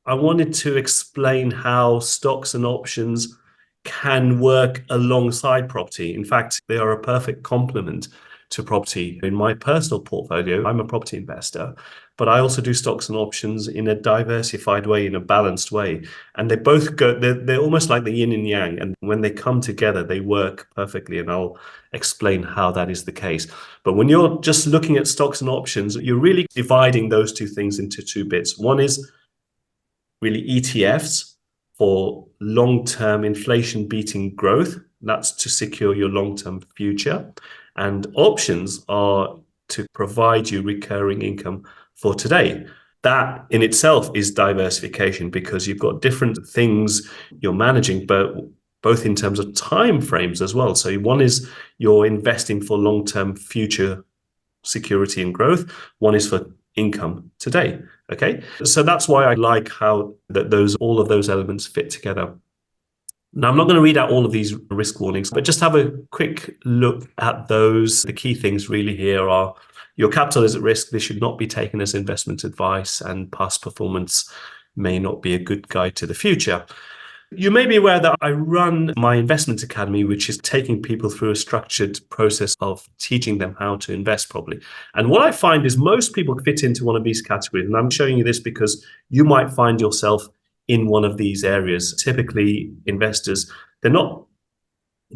I wanted to explain how stocks and options can work alongside property. In fact, they are a perfect complement to property. In my personal portfolio, I'm a property investor, but I also do stocks and options in a diversified way, in a balanced way. And they both go, they're almost like the yin and yang. And when they come together, they work perfectly. And I'll explain how that is the case. But when you're just looking at stocks and options, you're really dividing those two things into two bits. One is really ETFs for long-term inflation beating growth. That's to secure your long-term future. And options are to provide you recurring income for today. That in itself is diversification, because you've got different things you're managing, but both in terms of time frames as well. So one is you're investing for long-term future security and growth. One is for income today. Okay, so that's why I like how all of those elements fit together. Now, I'm not going to read out all of these risk warnings, but just have a quick look at those. The key things really here are your capital is at risk. This should not be taken as investment advice, and past performance may not be a good guide to the future. You may be aware that I run my investment academy, which is taking people through a structured process of teaching them how to invest properly. And what I find is most people fit into one of these categories. And I'm showing you this because you might find yourself in one of these areas. Typically, investors, they're not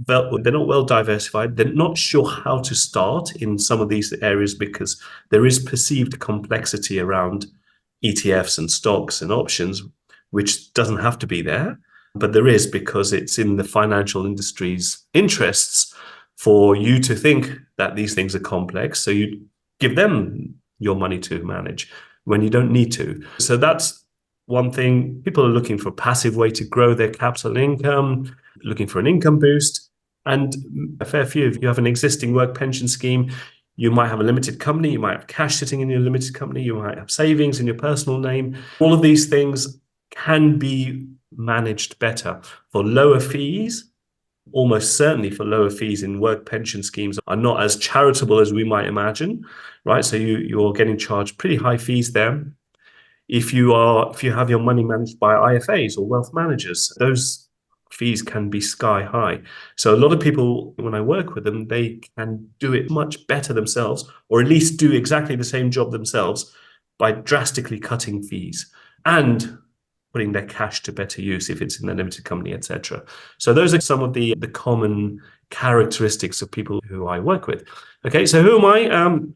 well diversified. They're not sure how to start in some of these areas because there is perceived complexity around ETFs and stocks and options, which doesn't have to be there. But there is, because it's in the financial industry's interests for you to think that these things are complex. So you give them your money to manage when you don't need to. So that's one thing. People are looking for a passive way to grow their capital income, looking for an income boost. And a fair few, if you have an existing work pension scheme, you might have a limited company, you might have cash sitting in your limited company, you might have savings in your personal name. All of these things can be managed better for lower fees. Almost certainly for lower fees in work pension schemes are not as charitable as we might imagine, right? So you're getting charged pretty high fees there. If you have your money managed by IFAs or wealth managers, those fees can be sky high. So a lot of people, when I work with them, they can do it much better themselves, or at least do exactly the same job themselves by drastically cutting fees and putting their cash to better use if it's in a limited company, etc. So those are some of the common characteristics of people who I work with. Okay, so who am I?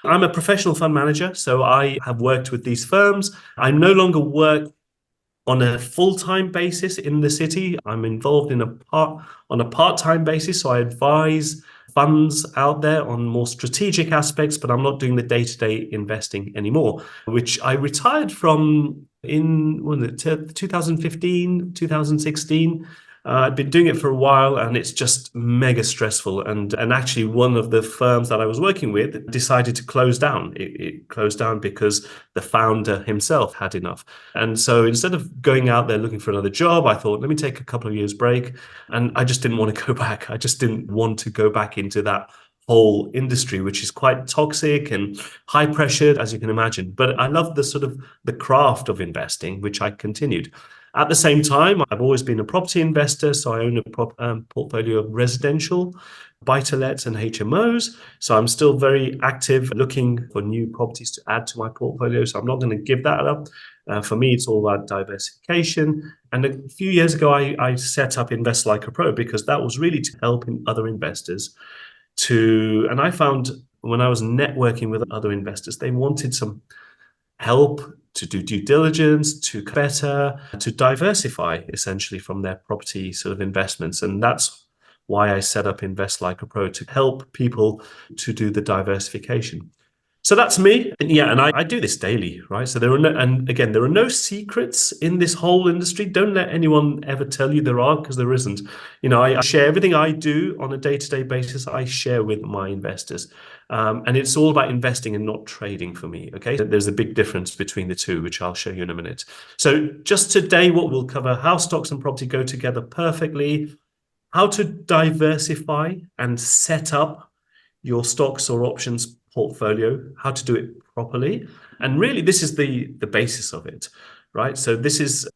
I'm a professional fund manager, so I have worked with these firms. I no longer work on a full-time basis in the city. I'm involved on a part-time basis, so I advise funds out there on more strategic aspects, but I'm not doing the day-to-day investing anymore, which I retired from in 2015, 2016. I've been doing it for a while, and it's just mega stressful. And actually, one of the firms that I was working with decided to close down. It closed down because the founder himself had enough. And so instead of going out there looking for another job, I thought, let me take a couple of years break. And I just didn't want to go back. I just didn't want to go back into that whole industry, which is quite toxic and high pressured, as you can imagine. But I love the craft of investing, which I continued. At the same time, I've always been a property investor, so I own a portfolio of residential, buy-to-lets and HMOs. So I'm still very active looking for new properties to add to my portfolio. So I'm not going to give that up. For me, it's all about diversification. And a few years ago, I set up Invest Like a Pro because that was really to help other investors and I found when I was networking with other investors, they wanted some help to do due diligence, to diversify essentially from their property sort of investments. And that's why I set up Invest Like a Pro, to help people to do the diversification. So that's me. And yeah, and I do this daily, right? So there are no secrets in this whole industry. Don't let anyone ever tell you there are, because there isn't. I share everything I do on a day-to-day basis. I share with my investors. And it's all about investing and not trading for me, okay? There's a big difference between the two, which I'll show you in a minute. So just today, what we'll cover: how stocks and property go together perfectly, how to diversify and set up your stocks or options portfolio, how to do it properly. And really, this is the basis of it. right? So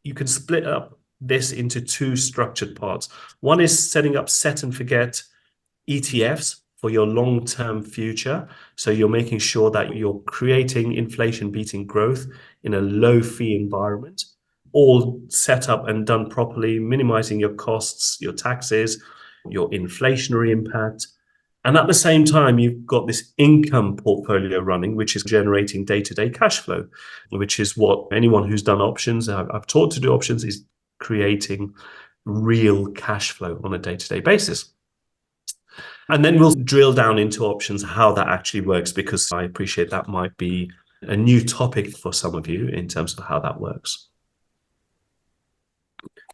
you can split up this into two structured parts. One is setting up set and forget ETFs for your long-term future. So you're making sure that you're creating inflation-beating growth in a low-fee environment, all set up and done properly, minimizing your costs, your taxes, your inflationary impact. And at the same time, you've got this income portfolio running, which is generating day-to-day cash flow, which is what anyone who's done options, I've taught to do options, is creating real cash flow on a day-to-day basis. And then we'll drill down into options, how that actually works, because I appreciate that might be a new topic for some of you in terms of how that works.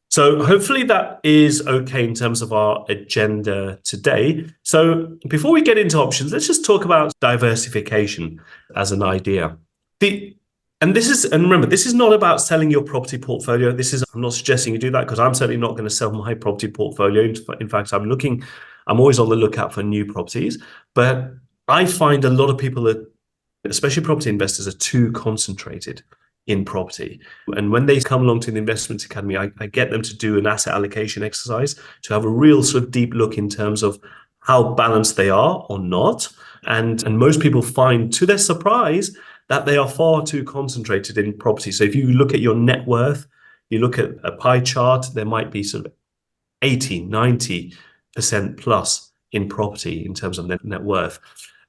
So hopefully that is okay in terms of our agenda today. So before we get into options, let's just talk about diversification as an idea. And remember, this is not about selling your property portfolio. I'm not suggesting you do that, because I'm certainly not going to sell my property portfolio. In fact, I'm always on the lookout for new properties. But I find a lot of people, especially property investors, are too concentrated in property. And when they come along to the Investment Academy, I get them to do an asset allocation exercise to have a real sort of deep look in terms of how balanced they are or not. And most people find, to their surprise, that they are far too concentrated in property. So if you look at your net worth, you look at a pie chart, there might be sort of 80, 90% plus in property in terms of net worth.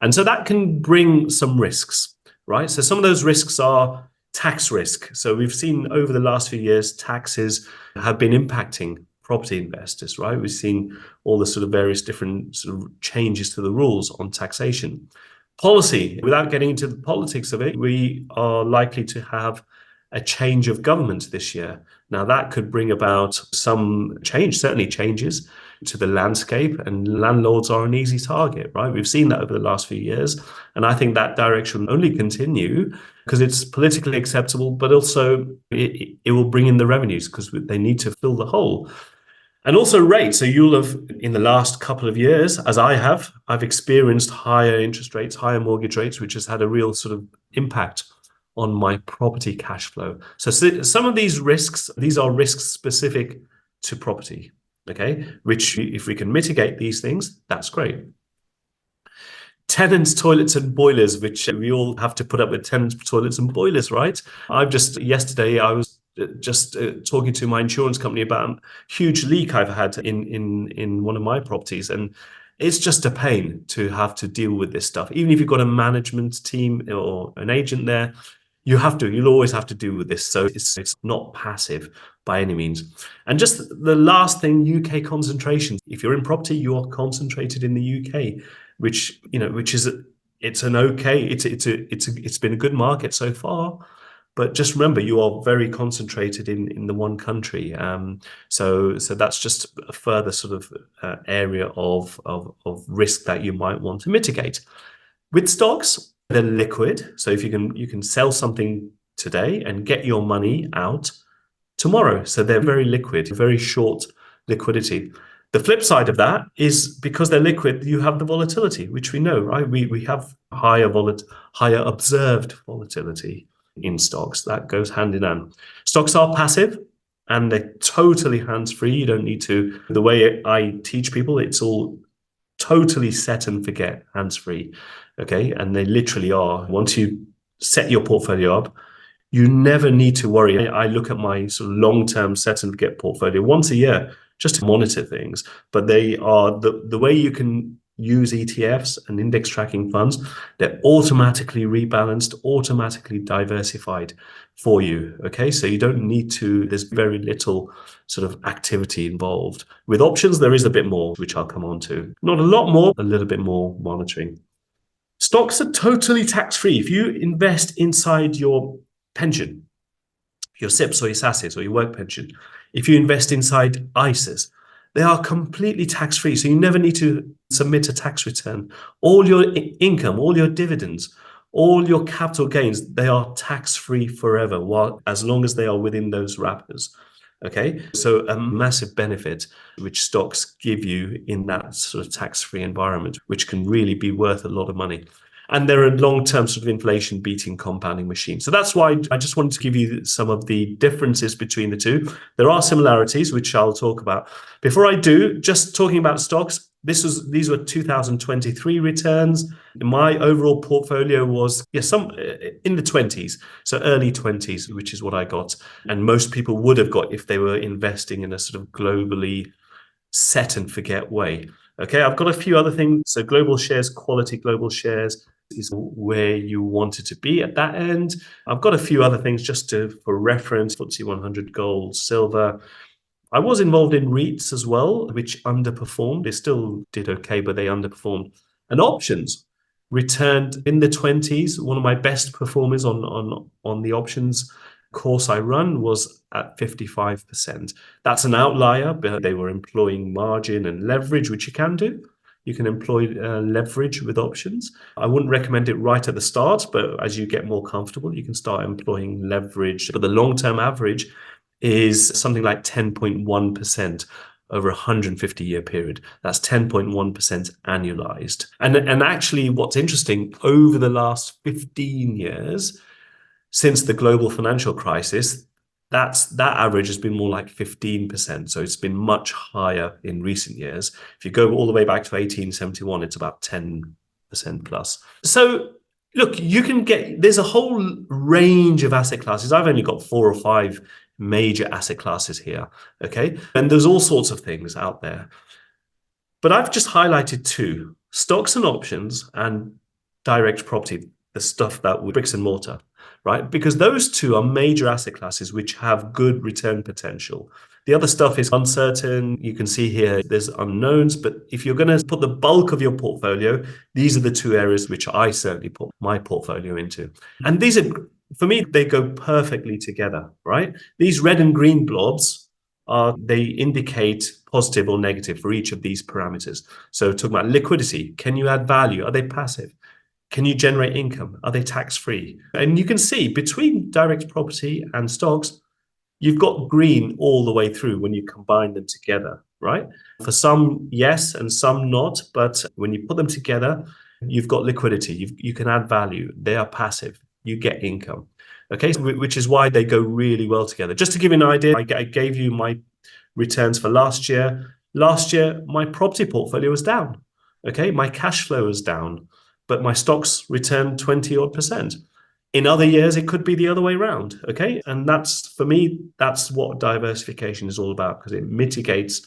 And so that can bring some risks, right? So some of those risks are tax risk. So we've seen over the last few years, taxes have been impacting property investors, right? We've seen all the sort of various different sort of changes to the rules on taxation. Policy, without getting into the politics of it, we are likely to have a change of government this year. Now, that could bring about some change, certainly changes to the landscape, and landlords are an easy target, right? We've seen that over the last few years, and I think that direction will only continue because it's politically acceptable, but also it will bring in the revenues because they need to fill the hole. And also rates. So you'll have, in the last couple of years, as I've experienced higher interest rates, higher mortgage rates, which has had a real sort of impact on my property cash flow. So some of these are risks specific to property, okay? Which, if we can mitigate these things, that's great. Tenants, toilets and boilers, which we all have to put up with tenants, toilets and boilers, right? Yesterday, I was just talking to my insurance company about a huge leak I've had in one of my properties, and it's just a pain to have to deal with this stuff. Even if you've got a management team or an agent there, you'll always have to deal with this. So it's not passive by any means. And just the last thing, UK concentration. If you're in property, you are concentrated in the UK, which is it's been a good market so far. But just remember, you are very concentrated in the one country. So that's just a further sort of area of risk that you might want to mitigate. With stocks, they're liquid. So if you can sell something today and get your money out tomorrow. So they're very liquid, very short liquidity. The flip side of that is, because they're liquid, you have the volatility, which we know, right? We have higher observed volatility in stocks. That goes hand in hand. Stocks are passive and they're totally hands-free. You don't need to. The way I teach people, it's all totally set and forget, hands-free. Okay. And they literally are. Once you set your portfolio up, you never need to worry. I look at my sort of long-term set and forget portfolio once a year just to monitor things. But they are the way you can use ETFs and index tracking funds, they're automatically rebalanced, automatically diversified for you. Okay, so you don't need to, there's very little sort of activity involved. With options, there is a bit more, which I'll come on to. Not a lot more, a little bit more monitoring. Stocks are totally tax-free. If you invest inside your pension, your SIPs or your SASs or your work pension, if you invest inside ISAs, they are completely tax-free. So you never need to submit a tax return. All your income, all your dividends, all your capital gains, they are tax-free forever, as long as they are within those wrappers. Okay, so a massive benefit which stocks give you in that sort of tax-free environment, which can really be worth a lot of money. and they're a long-term sort of inflation-beating compounding machine. So that's why I just wanted to give you some of the differences between the two. There are similarities, which I'll talk about. Before I do, just talking about stocks, these were 2023 returns. My overall portfolio was some in the 20s, so early 20s, which is what I got, and most people would have got if they were investing in a sort of globally set and forget way. Okay, I've got a few other things. So global shares, quality global shares is where you want it to be at that end. I've got a few other things just for reference: FTSE 100 gold, silver. I was involved in REITs as well, which underperformed. They still did okay, but they underperformed. And options returned in the 20s. One of my best performers on the options course I run was at 55%. That's an outlier, but they were employing margin and leverage, which you can do. You can employ leverage with options. I wouldn't recommend it right at the start, but as you get more comfortable, you can start employing leverage. But the long-term average is something like 10.1% over a 150-year period. That's 10.1% annualized. And actually, what's interesting, over the last 15 years, since the global financial crisis, that average has been more like 15%. So it's been much higher in recent years. If you go all the way back to 1871, it's about 10% plus. So look, there's a whole range of asset classes. I've only got 4 or 5 major asset classes here, okay? And there's all sorts of things out there. But I've just highlighted 2: stocks and options and direct property, the stuff that with bricks and mortar, right? Because those 2 are major asset classes which have good return potential. The other stuff is uncertain. You can see here there's unknowns, but if you're going to put the bulk of your portfolio, these are the 2 areas which I certainly put my portfolio into. And these are, for me, they go perfectly together, right? These red and green blobs they indicate positive or negative for each of these parameters. So talking about liquidity, can you add value? Are they passive? Can you generate income? Are they tax-free? And you can see between direct property and stocks, you've got green all the way through when you combine them together, right? For some, yes, and some not. But when you put them together, you've got liquidity. You can add value. They are passive. You get income. Okay, which is why they go really well together. Just to give you an idea, I gave you my returns for last year. Last year, my property portfolio was down. Okay, my cash flow was down, but my stocks returned 20-odd%. In other years, it could be the other way around. Okay, and for me, that's what diversification is all about, because it mitigates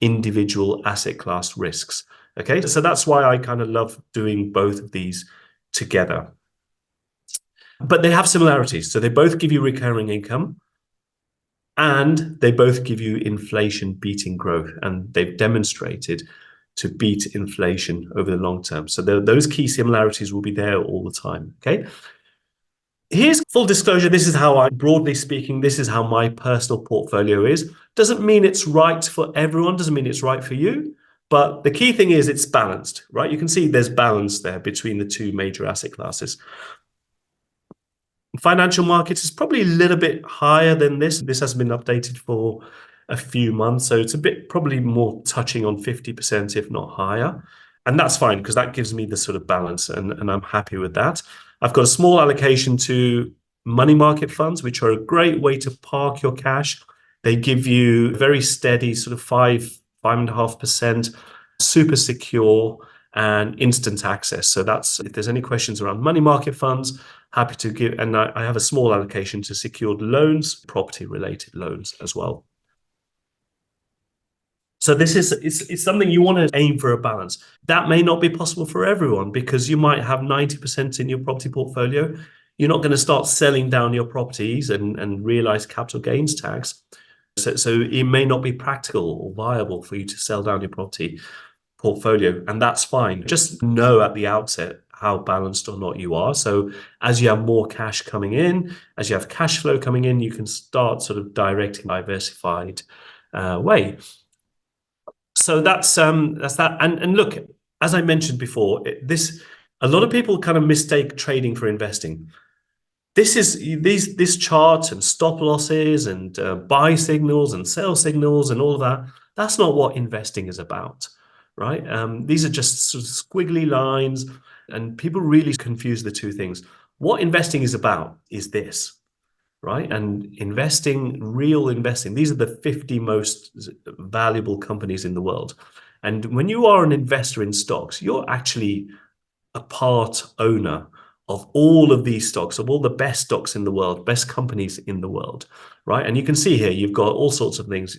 individual asset class risks. Okay, so that's why I kind of love doing both of these together. But they have similarities. So they both give you recurring income, and they both give you inflation beating growth. And they've demonstrated to beat inflation over the long term. So those key similarities will be there all the time. Okay. Here's full disclosure. This is how broadly speaking, this is how my personal portfolio is. Doesn't mean it's right for everyone. Doesn't mean it's right for you. But the key thing is it's balanced, right? You can see there's balance there between the 2 major asset classes. Financial markets is probably a little bit higher than this. This has been updated for a few months, so it's a bit probably more touching on 50%, if not higher. And that's fine, because that gives me the sort of balance, and I'm happy with that. I've got a small allocation to money market funds, which are a great way to park your cash. They give you very steady sort of 5.5%, super secure and instant access. So that's, if there's any questions around money market funds, happy to give. And I have a small allocation to secured loans, property related loans as well. So this is it's something you want to aim for a balance. That may not be possible for everyone, because you might have 90% in your property portfolio. You're not going to start selling down your properties and realize capital gains tax. So it may not be practical or viable for you to sell down your property portfolio, and that's fine. Just know at the outset how balanced or not you are. So as you have more cash coming in, as you have cash flow coming in, you can start sort of directing diversified way. So that's that. And look, as I mentioned before, a lot of people kind of mistake trading for investing. This chart and stop losses and buy signals and sell signals and all of that. That's not what investing is about, right? These are just sort of squiggly lines. And people really confuse the two things. What investing is about is this, right? And investing, real investing, these are the 50 most valuable companies in the world. And when you are an investor in stocks, you're actually a part owner of all of these stocks, of all the best stocks in the world, best companies in the world, right? And you can see here, you've got all sorts of things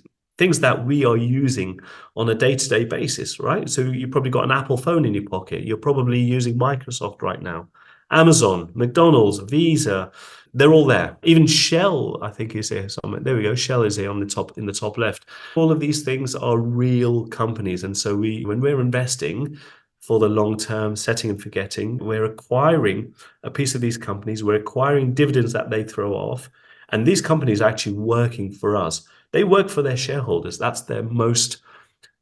that we are using on a day-to-day basis, right? So you've probably got an Apple phone in your pocket. You're probably using Microsoft right now, Amazon, McDonald's, Visa, they're all there. Even Shell, I think, is here somewhere. There we go. Shell is here on the top, in the top left. All of these things are real companies. And so when we're investing for the long term, setting and forgetting, we're acquiring a piece of these companies. We're acquiring dividends that they throw off. And these companies are actually working for us. They work for their shareholders. That's their most,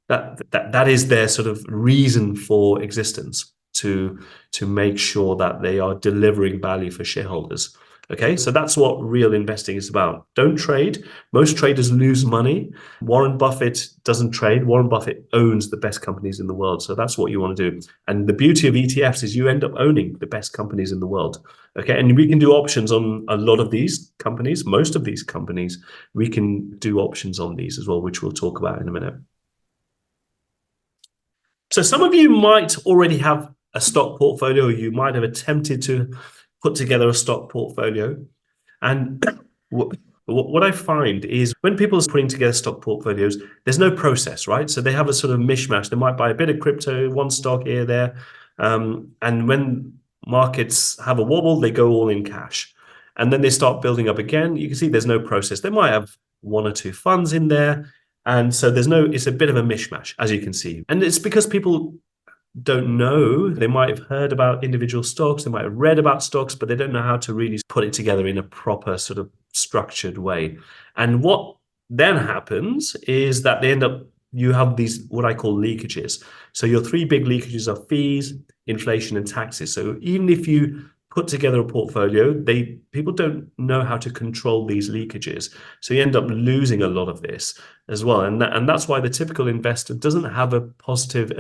that is their sort of reason for existence, to make sure that they are delivering value for shareholders. Okay, so that's what real investing is about. Don't trade. Most traders lose money. Warren Buffett doesn't trade. Warren Buffett owns the best companies in the world. So that's what you want to do. And the beauty of ETFs is you end up owning the best companies in the world. Okay, and we can do options on a lot of these companies, most of these companies. We can do options on these as well, which we'll talk about in a minute. So some of you might already have a stock portfolio. You might have attempted to put together a stock portfolio. And what I find is when people are putting together stock portfolios, there's no process, right? So they have a sort of mishmash. They might buy a bit of crypto, one stock here, there. And when markets have a wobble, they go all in cash. And then they start building up again. You can see there's no process. They might have one or two funds in there. And so it's a bit of a mishmash, as you can see. And it's because people don't know. They might have heard about individual stocks, they might have read about stocks, but they don't know how to really put it together in a proper sort of structured way. And what then happens is that you have these, what I call leakages. So your three big leakages are fees, inflation, and taxes. So even if you put together a portfolio, people don't know how to control these leakages. So you end up losing a lot of this as well. And that's why the typical investor doesn't have a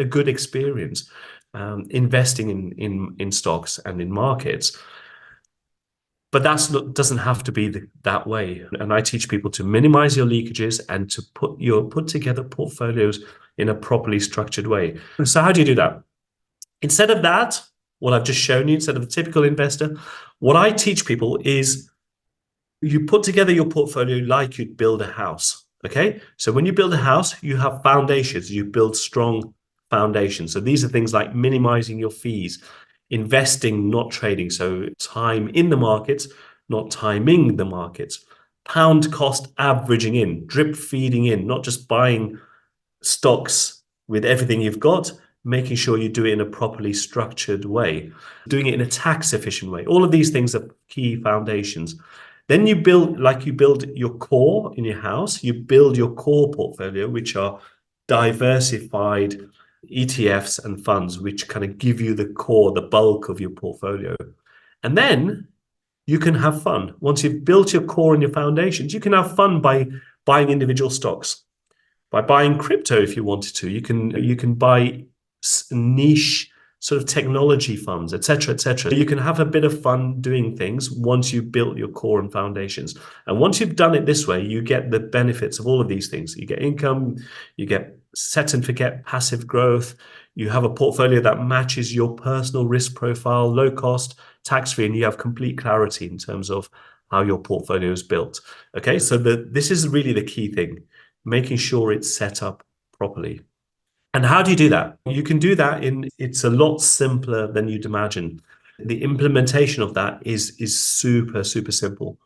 good experience investing in stocks and in markets. But that doesn't have to be that way. And I teach people to minimize your leakages and to put together portfolios in a properly structured way. So how do you do that? Instead of that, what I've just shown you, instead of a typical investor, what I teach people is you put together your portfolio like you'd build a house. Okay, so when you build a house, you have foundations. You build strong foundations. So these are things like minimizing your fees, investing, not trading. So time in the markets, not timing the markets, pound cost averaging in, drip feeding in, not just buying stocks with everything you've got, making sure you do it in a properly structured way, doing it in a tax efficient way. All of these things are key foundations. Then you build your core in your house, you build your core portfolio, which are diversified ETFs and funds, which kind of give you the core, the bulk of your portfolio. And then you can have fun. Once you've built your core and your foundations, you can have fun by buying individual stocks, by buying crypto if you wanted to. You can buy niche sort of technology funds, etc., etc. You can have a bit of fun doing things once you've built your core and foundations. And once you've done it this way, you get the benefits of all of these things. You get income, you get set and forget passive growth. You have a portfolio that matches your personal risk profile, low cost, tax-free, and you have complete clarity in terms of how your portfolio is built. Okay, so this is really the key thing, making sure it's set up properly. And how do you do that? You can do that it's a lot simpler than you'd imagine. The implementation of that is super, super simple.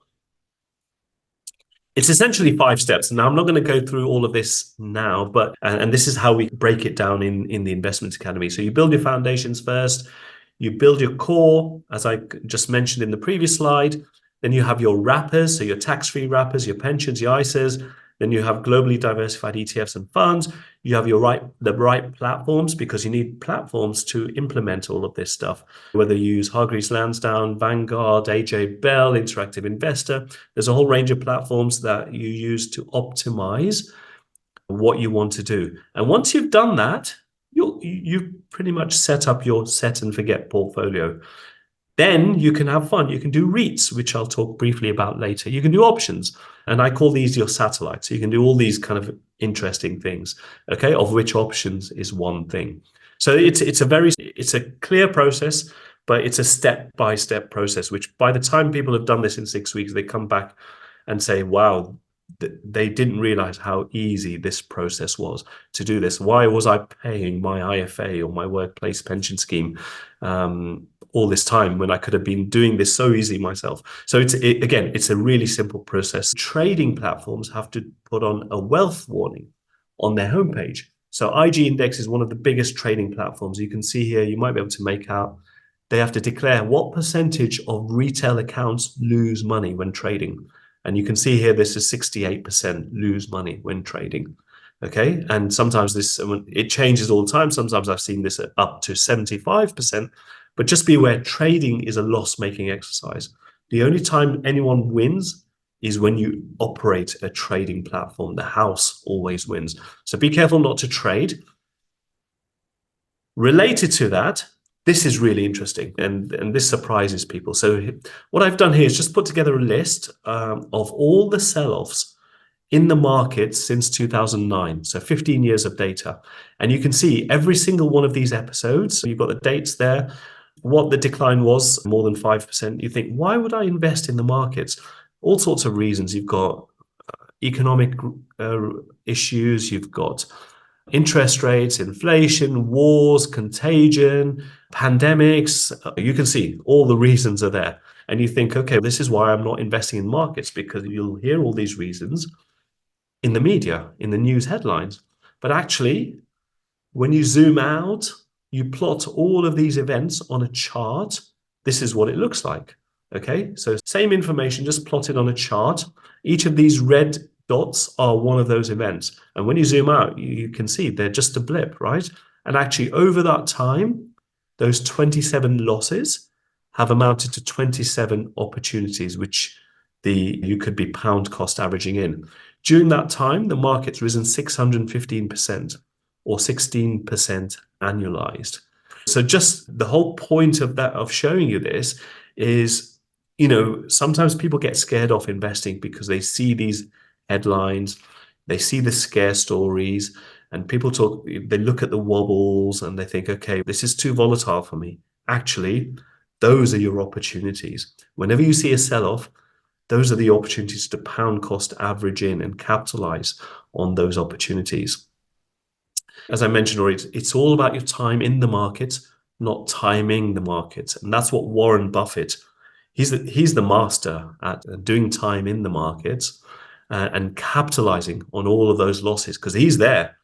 It's essentially 5 steps. Now, I'm not going to go through all of this now, but and this is how we break it down in the Investment Academy. So you build your foundations first, you build your core, as I just mentioned in the previous slide. Then you have your wrappers, so your tax-free wrappers, your pensions, your ISAs. Then you have globally diversified ETFs and funds. You have the right platforms, because you need platforms to implement all of this stuff. Whether you use Hargreaves Lansdown, Vanguard, AJ Bell, Interactive Investor, there's a whole range of platforms that you use to optimize what you want to do. And once you've done that, you pretty much set up your set and forget portfolio. Then you can have fun. You can do REITs, which I'll talk briefly about later. You can do options, and I call these your satellites. So you can do all these kind of interesting things, okay, of which options is one thing. So it's a clear process, but it's a step-by-step process, which by the time people have done this in 6 weeks, they come back and say, wow, they didn't realize how easy this process was to do this. Why was I paying my IFA or my workplace pension scheme all this time when I could have been doing this so easy myself? So again, it's a really simple process. Trading platforms have to put on a wealth warning on their homepage. So IG Index is one of the biggest trading platforms. You can see here, you might be able to make out, they have to declare what percentage of retail accounts lose money when trading. And you can see here, this is 68% lose money when trading. Okay. And sometimes it changes all the time. Sometimes I've seen this at up to 75%, but just be aware, trading is a loss-making exercise. The only time anyone wins is when you operate a trading platform. The house always wins. So be careful not to trade. Related to that, this is really interesting, and this surprises people. So what I've done here is just put together a list of all the sell-offs in the market since 2009. So 15 years of data. And you can see every single one of these episodes. You've got the dates there, what the decline was, more than 5%. You think, why would I invest in the markets? All sorts of reasons. You've got economic issues, you've got interest rates, inflation, wars, contagion, pandemics. You can see all the reasons are there. And you think, okay, this is why I'm not investing in markets, because you'll hear all these reasons in the media, in the news headlines. But actually, when you zoom out, you plot all of these events on a chart. This is what it looks like. Okay, so same information, just plotted on a chart. Each of these red dots are one of those events. And when you zoom out, you can see they're just a blip, right? And actually over that time, those 27 losses have amounted to 27 opportunities, which you could be pound cost averaging in. During that time, the market's risen 615% or 16% annualized. So just the whole point of showing you this is, sometimes people get scared off investing because they see these headlines, they see the scare stories, and they look at the wobbles and they think, okay, this is too volatile for me. Actually, those are your opportunities. Whenever you see a sell-off, those are the opportunities to pound cost average in and capitalize on those opportunities. As I mentioned already, it's all about your time in the market, not timing the market. And that's what Warren Buffett, he's the master at doing time in the markets and capitalizing on all of those losses, because he's there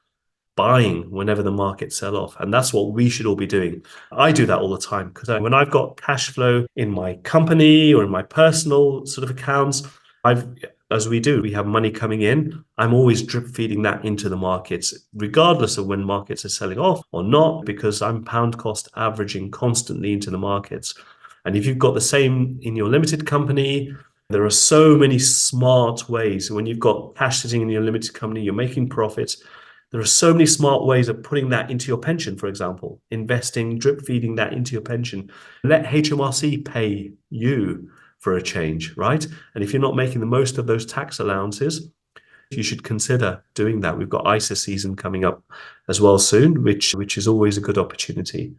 buying whenever the markets sell off. And that's what we should all be doing. I do that all the time, because when I've got cash flow in my company or in my personal sort of accounts, as we have money coming in, I'm always drip feeding that into the markets, regardless of when markets are selling off or not, because I'm pound cost averaging constantly into the markets. And if you've got the same in your limited company, there are so many smart ways. When you've got cash sitting in your limited company, you're making profits. There are so many smart ways of putting that into your pension, for example, investing, drip feeding that into your pension. Let HMRC pay you for a change, right? And if you're not making the most of those tax allowances, you should consider doing that. We've got ISA season coming up as well soon, which is always a good opportunity.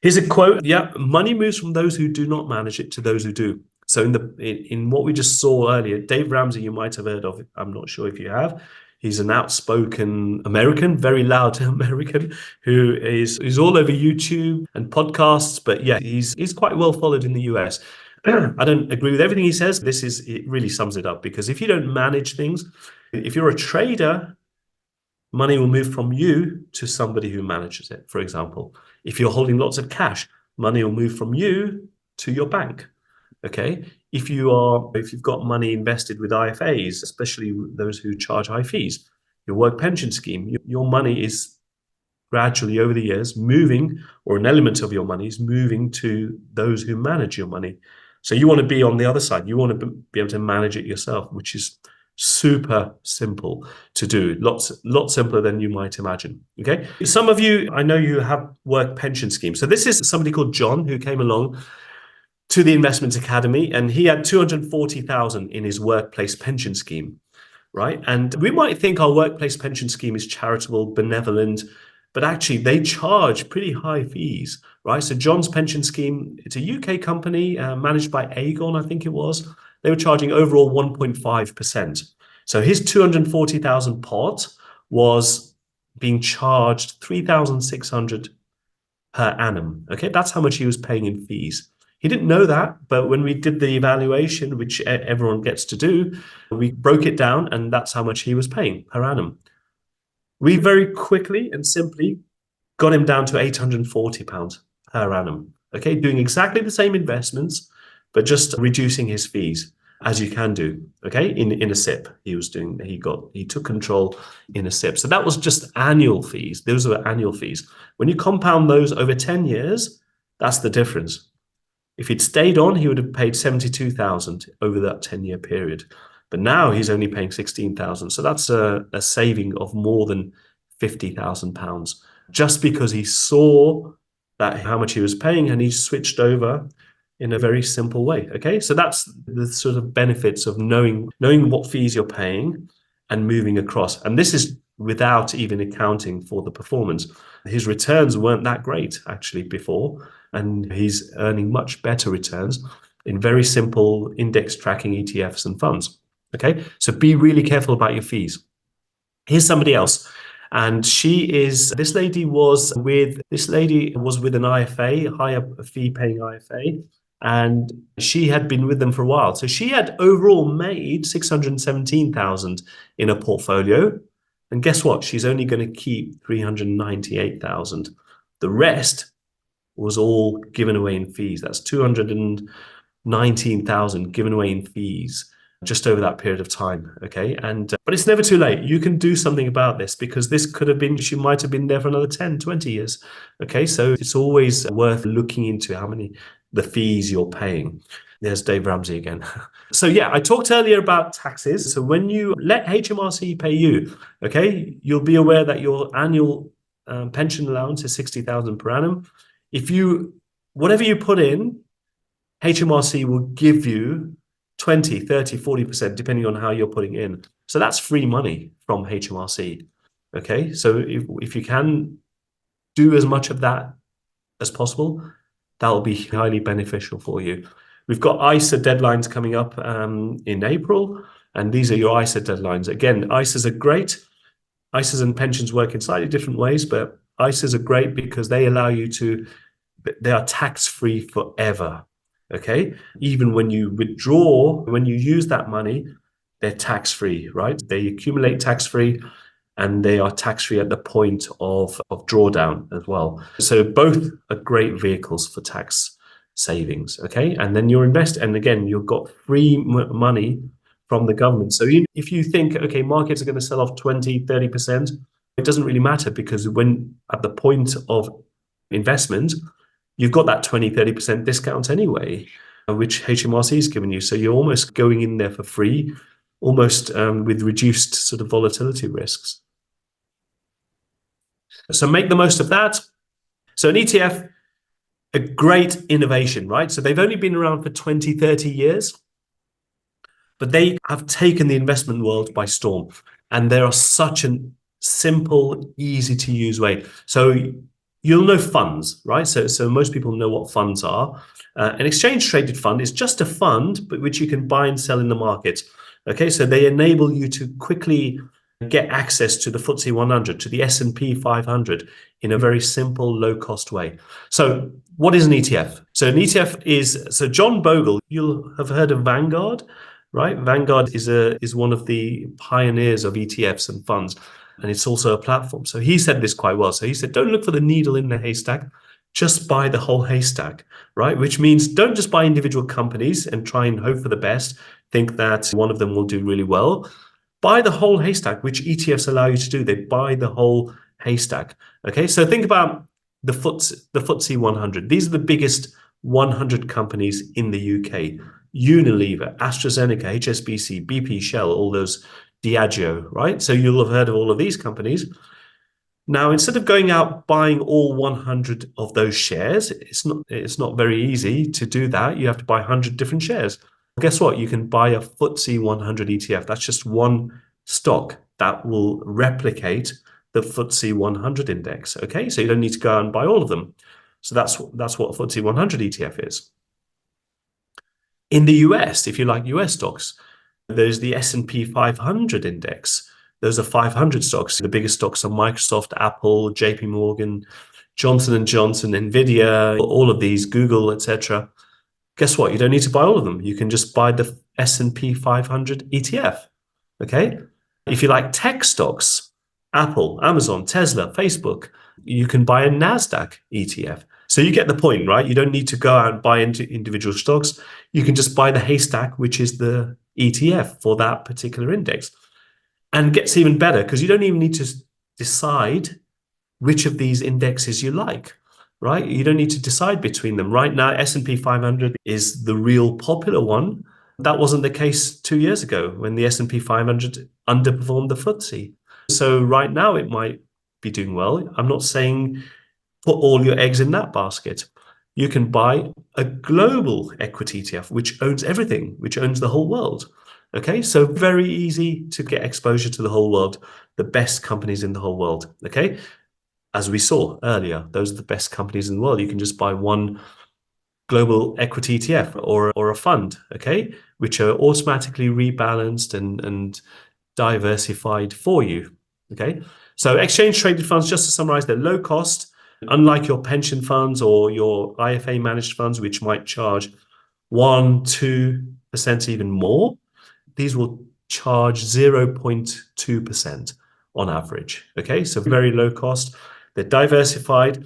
Here's a quote. Yeah, money moves from those who do not manage it to those who do. So in what we just saw earlier, Dave Ramsey, you might have heard of. I'm not sure if you have. He's an outspoken American, very loud American, who is all over YouTube and podcasts. But yeah, he's quite well followed in the US. I don't agree with everything he says. It really sums it up, because if you don't manage things, if you're a trader, money will move from you to somebody who manages it. For example, if you're holding lots of cash, money will move from you to your bank. Okay. If you've got money invested with IFAs, especially those who charge high fees, your work pension scheme, your money is gradually over the years moving, or an element of your money is moving to those who manage your money. So you want to be on the other side. You want to be able to manage it yourself, which is Super simple to do. Lots simpler than you might imagine. Okay. Some of you, I know you have work pension schemes. So this is somebody called John who came along to the Investment Academy, and he had 240,000 in his workplace pension scheme, right? And we might think our workplace pension scheme is charitable, benevolent, but actually they charge pretty high fees, right? So John's pension scheme, it's a UK company managed by Aegon, I think it was. They were charging overall 1.5%. So his 240,000 pot was being charged 3,600 per annum. Okay, that's how much he was paying in fees. He didn't know that, but when we did the evaluation, which everyone gets to do, we broke it down, and that's how much he was paying per annum. We very quickly and simply got him down to £840 per annum. Okay, doing exactly the same investments, but just reducing his fees, as you can do. Okay, in a SIP, he took control in a SIP. So that was just annual fees. Those were annual fees. When you compound those over 10 years, that's the difference. If he'd stayed on, he would have paid 72,000 over that 10-year period. But now he's only paying 16,000. So that's a saving of more than £50,000 just because he saw that how much he was paying and he switched over in a very simple way. Okay, so that's the sort of benefits of knowing what fees you're paying and moving across. And this is without even accounting for the performance. His returns weren't that great actually before, and he's earning much better returns in very simple index tracking ETFs and funds. Okay, so be really careful about your fees. Here's somebody else. And this lady was with an IFA, higher fee paying IFA, and she had been with them for a while. So she had overall made 617,000 in a portfolio. And guess what? She's only going to keep 398,000. The rest was all given away in fees. That's 219,000 given away in fees just over that period of time. Okay. But it's never too late. You can do something about this, because this could have been, she might have been there for another 10, 20 years. Okay. So it's always worth looking into the fees you're paying. There's Dave Ramsey again. So yeah, I talked earlier about taxes. So when you let HMRC pay you, okay, you'll be aware that your annual pension allowance is 60,000 per annum. Whatever you put in, HMRC will give you 20, 30, 40%, depending on how you're putting in. So that's free money from HMRC. Okay, so if you can do as much of that as possible, that will be highly beneficial for you. We've got ISA deadlines coming up in April, and these are your ISA deadlines. Again, ISAs are great. ISAs and pensions work in slightly different ways, but ISAs are great because they are tax-free forever. Okay, even when you withdraw, when you use that money, they're tax-free, right? They accumulate tax-free, and they are tax-free at the point of drawdown as well. So both are great vehicles for tax savings. Okay, and then you're and again, you've got free money from the government. So if you think, okay, markets are going to sell off 20, 30%, it doesn't really matter, because when at the point of investment, you've got that 20, 30% discount anyway, which HMRC is giving you. So you're almost going in there for free, almost with reduced sort of volatility risks. So make the most of that. So an ETF, a great innovation, right? So they've only been around for 20, 30 years, but they have taken the investment world by storm. And they are such a simple, easy to use way. So you'll know funds, right? So most people know what funds are. An exchange traded fund is just a fund, but which you can buy and sell in the market. Okay, so they enable you to quickly get access to the FTSE 100, to the S&P 500 in a very simple, low-cost way. So what is an ETF? So an ETF so John Bogle, you'll have heard of Vanguard, right? Vanguard is one of the pioneers of ETFs and funds, and it's also a platform. So he said this quite well. So he said, don't look for the needle in the haystack, just buy the whole haystack, right? Which means don't just buy individual companies and try and hope for the best, think that one of them will do really well. Buy the whole haystack, which ETFs allow you to do. They buy the whole haystack. Okay, so think about the FTSE 100. These are the biggest 100 companies in the UK. Unilever, AstraZeneca, HSBC, BP, Shell, all those Diageo, right? So you'll have heard of all of these companies. Now, instead of going out buying all 100 of those shares, it's not very easy to do that. You have to buy 100 different shares. Guess what? You can buy a FTSE 100 ETF. That's just one stock that will replicate the FTSE 100 index. Okay, so you don't need to go out and buy all of them. So that's what a FTSE 100 ETF is. In the US, if you like US stocks, there's the S&P 500 index. Those are 500 stocks. The biggest stocks are Microsoft, Apple, JP Morgan, Johnson & Johnson, Nvidia, all of these, Google, etc. Guess what? You don't need to buy all of them. You can just buy the S&P 500 ETF. Okay? If you like tech stocks, Apple, Amazon, Tesla, Facebook, you can buy a NASDAQ ETF. So you get the point, right? You don't need to go out and buy into individual stocks. You can just buy the haystack, which is the ETF for that particular index. And it gets even better because you don't even need to decide which of these indexes you like, right? You don't need to decide between them. Right now, S&P 500 is the real popular one. That wasn't the case 2 years ago when the S&P 500 underperformed the FTSE. So right now it might be doing well. I'm not saying put all your eggs in that basket. You can buy a global equity ETF, which owns everything, which owns the whole world. Okay, so very easy to get exposure to the whole world, the best companies in the whole world. Okay, as we saw earlier, those are the best companies in the world. You can just buy one global equity ETF or a fund, okay, which are automatically rebalanced and diversified for you. Okay, so exchange traded funds, just to summarize, they're low cost. Unlike your pension funds or your IFA managed funds, which might charge 1-2% even more, these will charge 0.2% on average. Okay, so very low cost. They're diversified.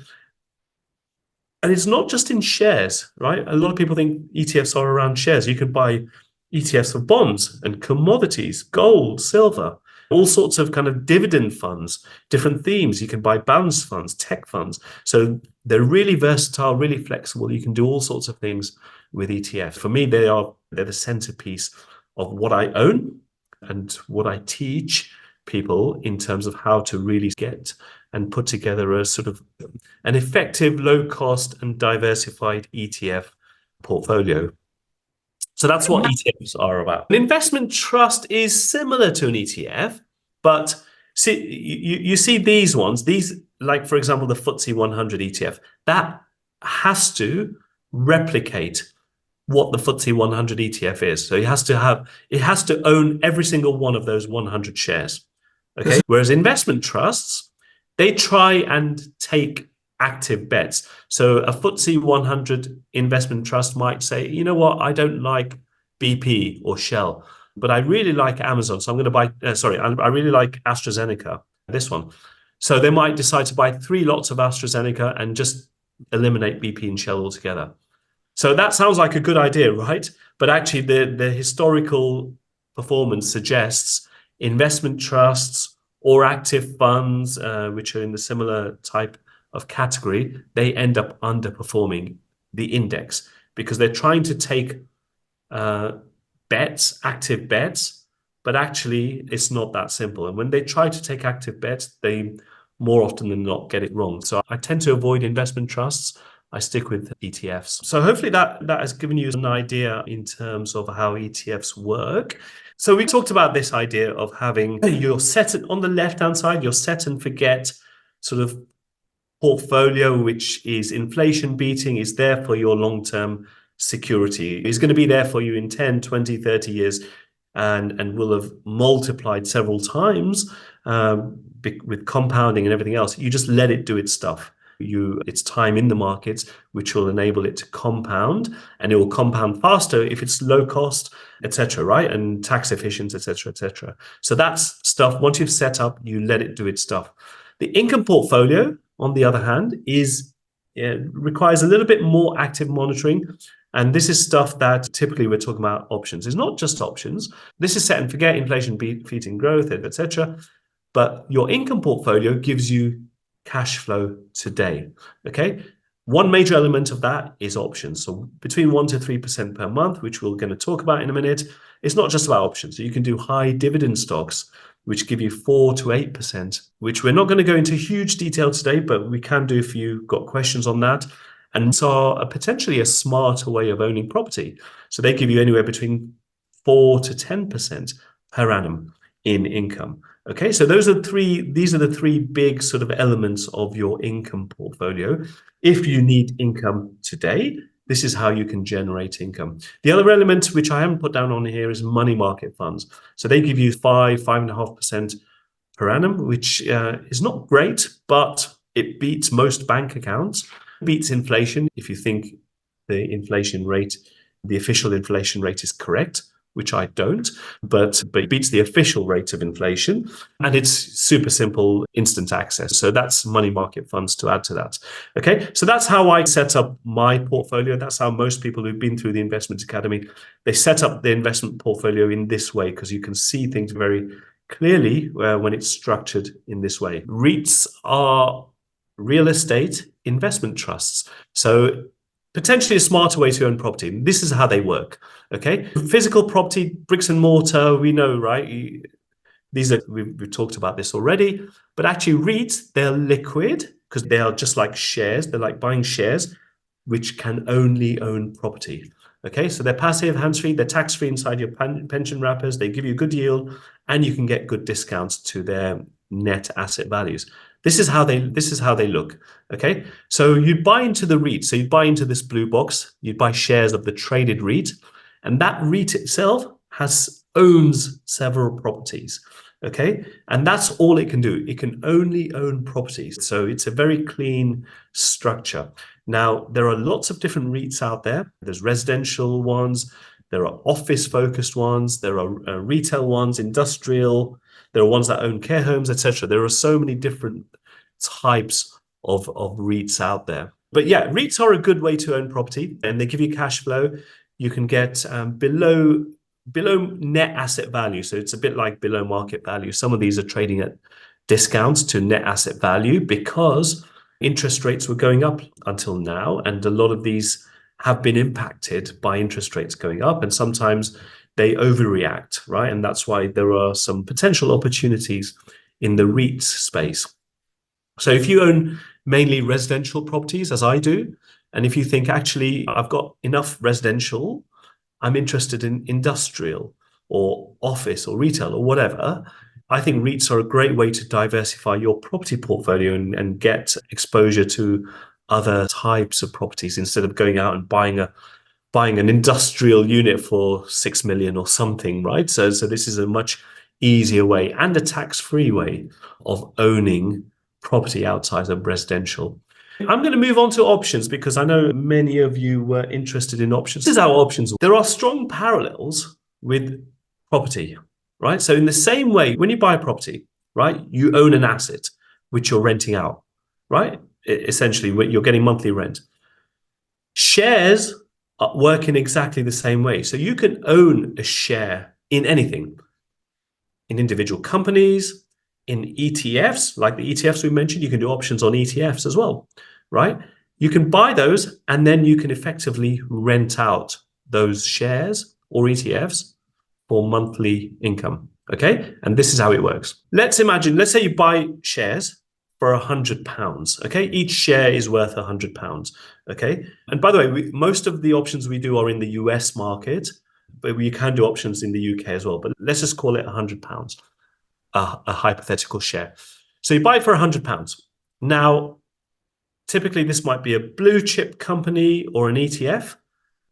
And it's not just in shares, right? A lot of people think ETFs are around shares. You can buy ETFs for bonds and commodities, gold, silver, all sorts of kind of dividend funds, different themes. You can buy balanced funds, tech funds. So they're really versatile, really flexible. You can do all sorts of things with ETFs. For me, they're the centerpiece of what I own and what I teach people in terms of how to really get and put together a sort of an effective, low cost and diversified ETF portfolio. So that's what ETFs are about. An investment trust is similar to an ETF, but see, you see these ones, like, for example, the FTSE 100 ETF, that has to replicate what the FTSE 100 ETF is. So it has to own every single one of those 100 shares. Okay. Whereas investment trusts, they try and take active bets. So a FTSE 100 investment trust might say, you know what, I don't like BP or Shell, but I really like Amazon. So I'm going to buy, I really like AstraZeneca, this one. So they might decide to buy 3 lots of AstraZeneca and just eliminate BP and Shell altogether. So that sounds like a good idea, right? But actually the historical performance suggests investment trusts or active funds, which are in the similar type of category, they end up underperforming the index because they're trying to take active bets, but actually it's not that simple. And when they try to take active bets, they more often than not get it wrong. So I tend to avoid investment trusts. I stick with ETFs. So hopefully that has given you an idea in terms of how ETFs work. So we talked about this idea of having your set on the left-hand side, your set and forget sort of portfolio, which is inflation beating, is there for your long-term security. It's going to be there for you in 10, 20, 30 years and will have multiplied several times with compounding and everything else. You just let it do its stuff. It's time in the markets which will enable it to compound, and it will compound faster if it's low cost, etc., right, and tax efficient, etc., etc. So that's stuff. Once you've set up, you let it do its stuff. The income portfolio, on the other hand, requires a little bit more active monitoring, and this is stuff that typically we're talking about options. It's not just options. This is set and forget, inflation beating growth, etc. But your income portfolio gives you cash flow today. Okay, One major element of that is options. So between 1 to 3% per month, which we're going to talk about in a minute. It's not just about options. So you can do high dividend stocks, which give you 4 to 8%, which we're not going to go into huge detail today, but we can do if you've got questions on that. And so potentially a smarter way of owning property. So they give you anywhere between 4 to 10% per annum in income. Okay, so these are the three big sort of elements of your income portfolio. If you need income today, this is how you can generate income. The other element, which I haven't put down on here, is money market funds. So they give you 5.5% per annum, which is not great, but it beats most bank accounts, beats inflation. If you think the inflation rate, the official inflation rate is correct, which I don't, but it beats the official rate of inflation. And it's super simple, instant access. So that's money market funds to add to that. Okay, so that's how I set up my portfolio. That's how most people who've been through the Investment Academy, they set up the investment portfolio in this way, because you can see things very clearly when it's structured in this way. REITs are real estate investment trusts. So potentially a smarter way to own property. This is how they work. Okay, physical property, bricks and mortar, we know, right? We've talked about this already, but actually REITs, they're liquid because they are just like shares. They're like buying shares, which can only own property. Okay, so they're passive, hands-free, they're tax-free inside your pension wrappers. They give you good yield, and you can get good discounts to their net asset values. This is how they look. Okay, so you'd buy into the REIT. So you'd buy into this blue box. You'd buy shares of the traded REIT, and that REIT itself owns several properties. Okay, and that's all it can do. It can only own properties. So it's a very clean structure. Now, there are lots of different REITs out there. There's residential ones, there are office-focused ones, there are retail ones, industrial, there are ones that own care homes, etc. There are so many different types of REITs out there. But yeah, REITs are a good way to own property, and they give you cash flow. You can get below net asset value. So it's a bit like below market value. Some of these are trading at discounts to net asset value because interest rates were going up until now. And a lot of these have been impacted by interest rates going up. And sometimes they overreact, right? And that's why there are some potential opportunities in the REIT space. So if you own mainly residential properties, as I do, and if you think, actually, I've got enough residential, I'm interested in industrial or office or retail or whatever, I think REITs are a great way to diversify your property portfolio and get exposure to other types of properties instead of going out and buying an industrial unit for 6 million or something, right? So this is a much easier way and a tax-free way of owning property outside of residential. I'm going to move on to options because I know many of you were interested in options. This is how options work. There are strong parallels with property, right? So in the same way, when you buy a property, right, you own an asset which you're renting out, right? Essentially, you're getting monthly rent. Shares work in exactly the same way. So you can own a share in anything, in individual companies, in ETFs, like the ETFs we mentioned. You can do options on ETFs as well, right? You can buy those and then you can effectively rent out those shares or ETFs for monthly income, okay? And this is how it works. Let's say you buy shares for £100, okay? Each share is worth £100, okay? And by the way, most of the options we do are in the US market, but we can do options in the UK as well. But let's just call it £100, a hypothetical share. So you buy it for £100. Now, typically this might be a blue chip company or an ETF.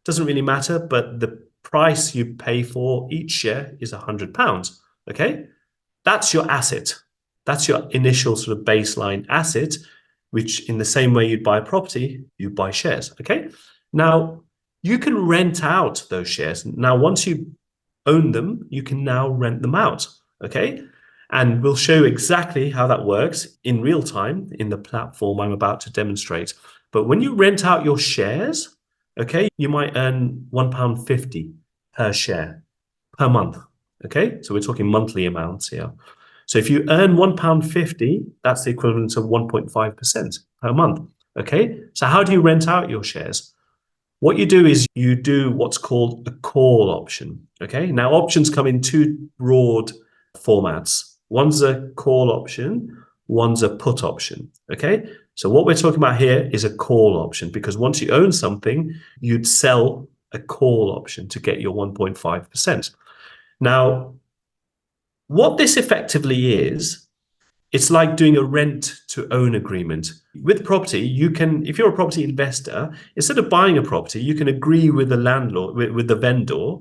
Doesn't really matter, but the price you pay for each share is £100, okay? That's your asset. That's your initial sort of baseline asset, which in the same way you'd buy a property, you buy shares, okay? Now, you can rent out those shares. Now, once you own them, you can now rent them out, okay? And we'll show exactly how that works in real time in the platform I'm about to demonstrate. But when you rent out your shares, okay, you might earn £1.50 per share per month, okay? So we're talking monthly amounts here. So if you earn £1.50, that's the equivalent of 1.5% per month. Okay, so how do you rent out your shares? What you do is you do what's called a call option. Okay, now options come in two broad formats. One's a call option, one's a put option. Okay, so what we're talking about here is a call option, because once you own something, you'd sell a call option to get your 1.5%. Now, what this effectively is, it's like doing a rent to own agreement. With property, you can, if you're a property investor, instead of buying a property, you can agree with the landlord, with the vendor.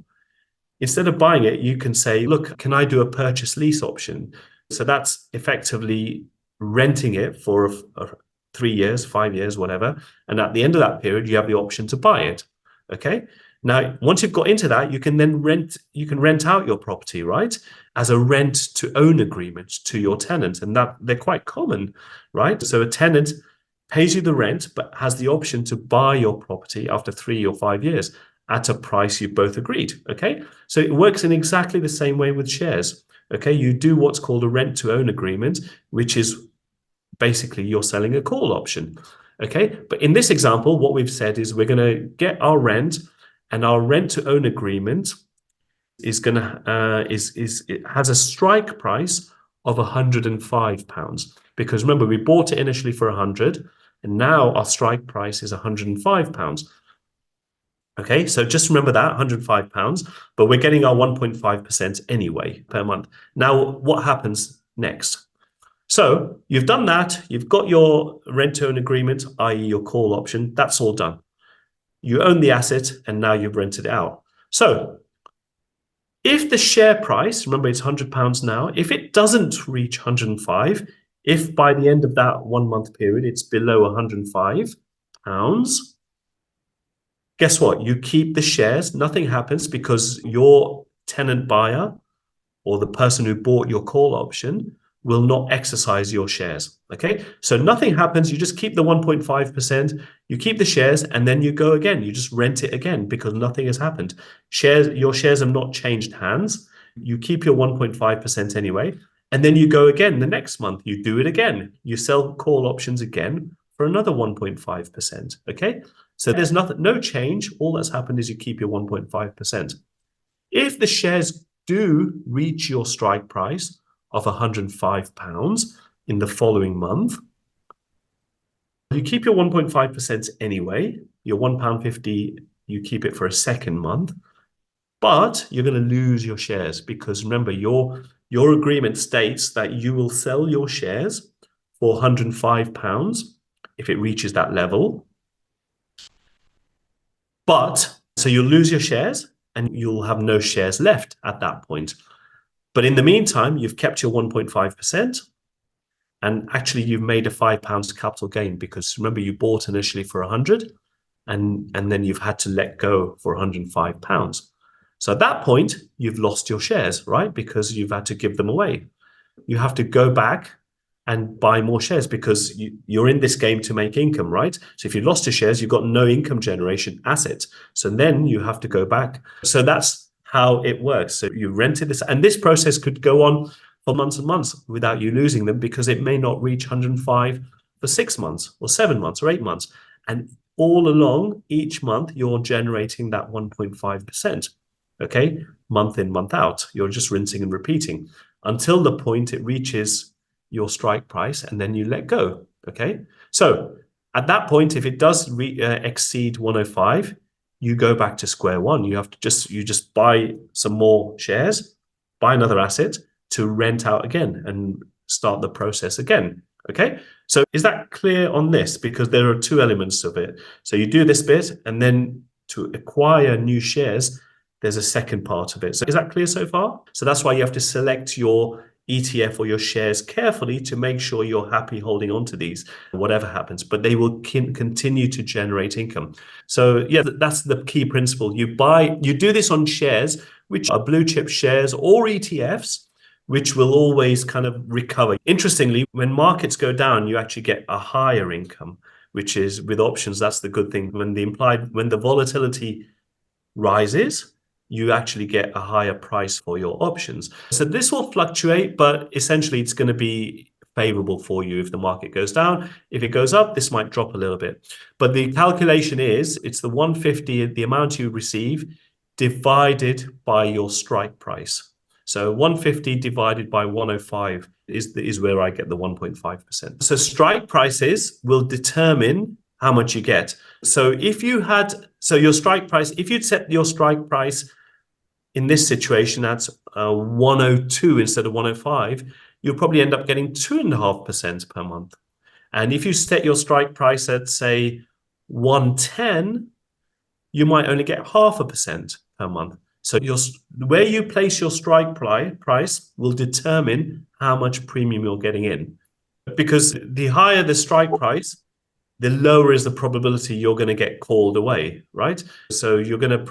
Instead of buying it, you can say, look, can I do a purchase lease option? So that's effectively renting it for 3 years, 5 years, whatever. And at the end of that period, you have the option to buy it. Okay. Now, once you've got into that, you can then rent out your property, right? As a rent to own agreement to your tenant. And that they're quite common, right? So a tenant pays you the rent, but has the option to buy your property after 3 or 5 years at a price you both agreed. Okay. So it works in exactly the same way with shares. Okay. You do what's called a rent to own agreement, which is basically you're selling a call option. Okay. But in this example, what we've said is we're going to get our rent, and our rent to own agreement is going to it has a strike price of £105, because remember, we bought it initially for 100, and now our strike price is £105. Okay, so just remember that £105, but we're getting our 1.5% anyway per month. Now, what happens next? So you've done that, you've got your rent to own agreement, i.e. your call option, that's all done. You own the asset, and now you've rented it out. So if the share price, remember it's £100 now, if it doesn't reach 105, if by the end of that 1 month period it's below £105, guess what? You keep the shares, nothing happens, because your tenant buyer or the person who bought your call option will not exercise your shares. Okay, so nothing happens. You just keep the 1.5%, you keep the shares, and then you go again. You just rent it again because nothing has happened. Your shares have not changed hands. You keep your 1.5% anyway, and then you go again the next month. You do it again. You sell call options again for another 1.5%. Okay, so there's no change. All that's happened is you keep your 1.5%. If the shares do reach your strike price of £105 in the following month, you keep your 1.5% anyway. Your £1.50, you keep it for a second month, but you're going to lose your shares, because remember, your agreement states that you will sell your shares for £105 if it reaches that level. But so you'll lose your shares, and you'll have no shares left at that point. But in the meantime, you've kept your 1.5%, and actually you've made a £5 capital gain, because remember, you bought initially for 100, and then you've had to let go for £105. So at that point, you've lost your shares, right? Because you've had to give them away. You have to go back and buy more shares, because you're in this game to make income, right? So if you lost your shares, you've got no income generation asset. So then you have to go back. So that's how it works. So you rented this, and this process could go on for months and months without you losing them, because it may not reach 105 for 6 months or 7 months or 8 months. And all along, each month, you're generating that 1.5%. Okay, month in, month out. You're just rinsing and repeating until the point it reaches your strike price, and then you let go. Okay, so at that point, if it does exceed 105, you go back to square one. You have to just buy some more shares, buy another asset to rent out again, and start the process again. Okay, so is that clear on this? Because there are two elements of it. So you do this bit, and then to acquire new shares, there's a second part of it. So is that clear so far? So that's why you have to select your ETF or your shares carefully to make sure you're happy holding on to these, whatever happens, but they will continue to generate income. So yeah, that's the key principle. You do this on shares, which are blue chip shares or ETFs, which will always kind of recover. Interestingly, when markets go down, you actually get a higher income, which is with options. That's the good thing. When the volatility rises, you actually get a higher price for your options. So this will fluctuate, but essentially it's going to be favorable for you if the market goes down. If it goes up, this might drop a little bit. But the calculation is, it's the 150, the amount you receive, divided by your strike price. So 150 divided by 105 is where I get the 1.5%. So strike prices will determine how much you get. So if you had, so your strike price, if you'd set your strike price in this situation at 102 instead of 105, you'll probably end up getting 2.5% per month. And if you set your strike price at, say, 110, you might only get 0.5% per month. So where you place your strike price will determine how much premium you're getting in. Because the higher the strike price, the lower is the probability you're going to get called away, right? So you're going to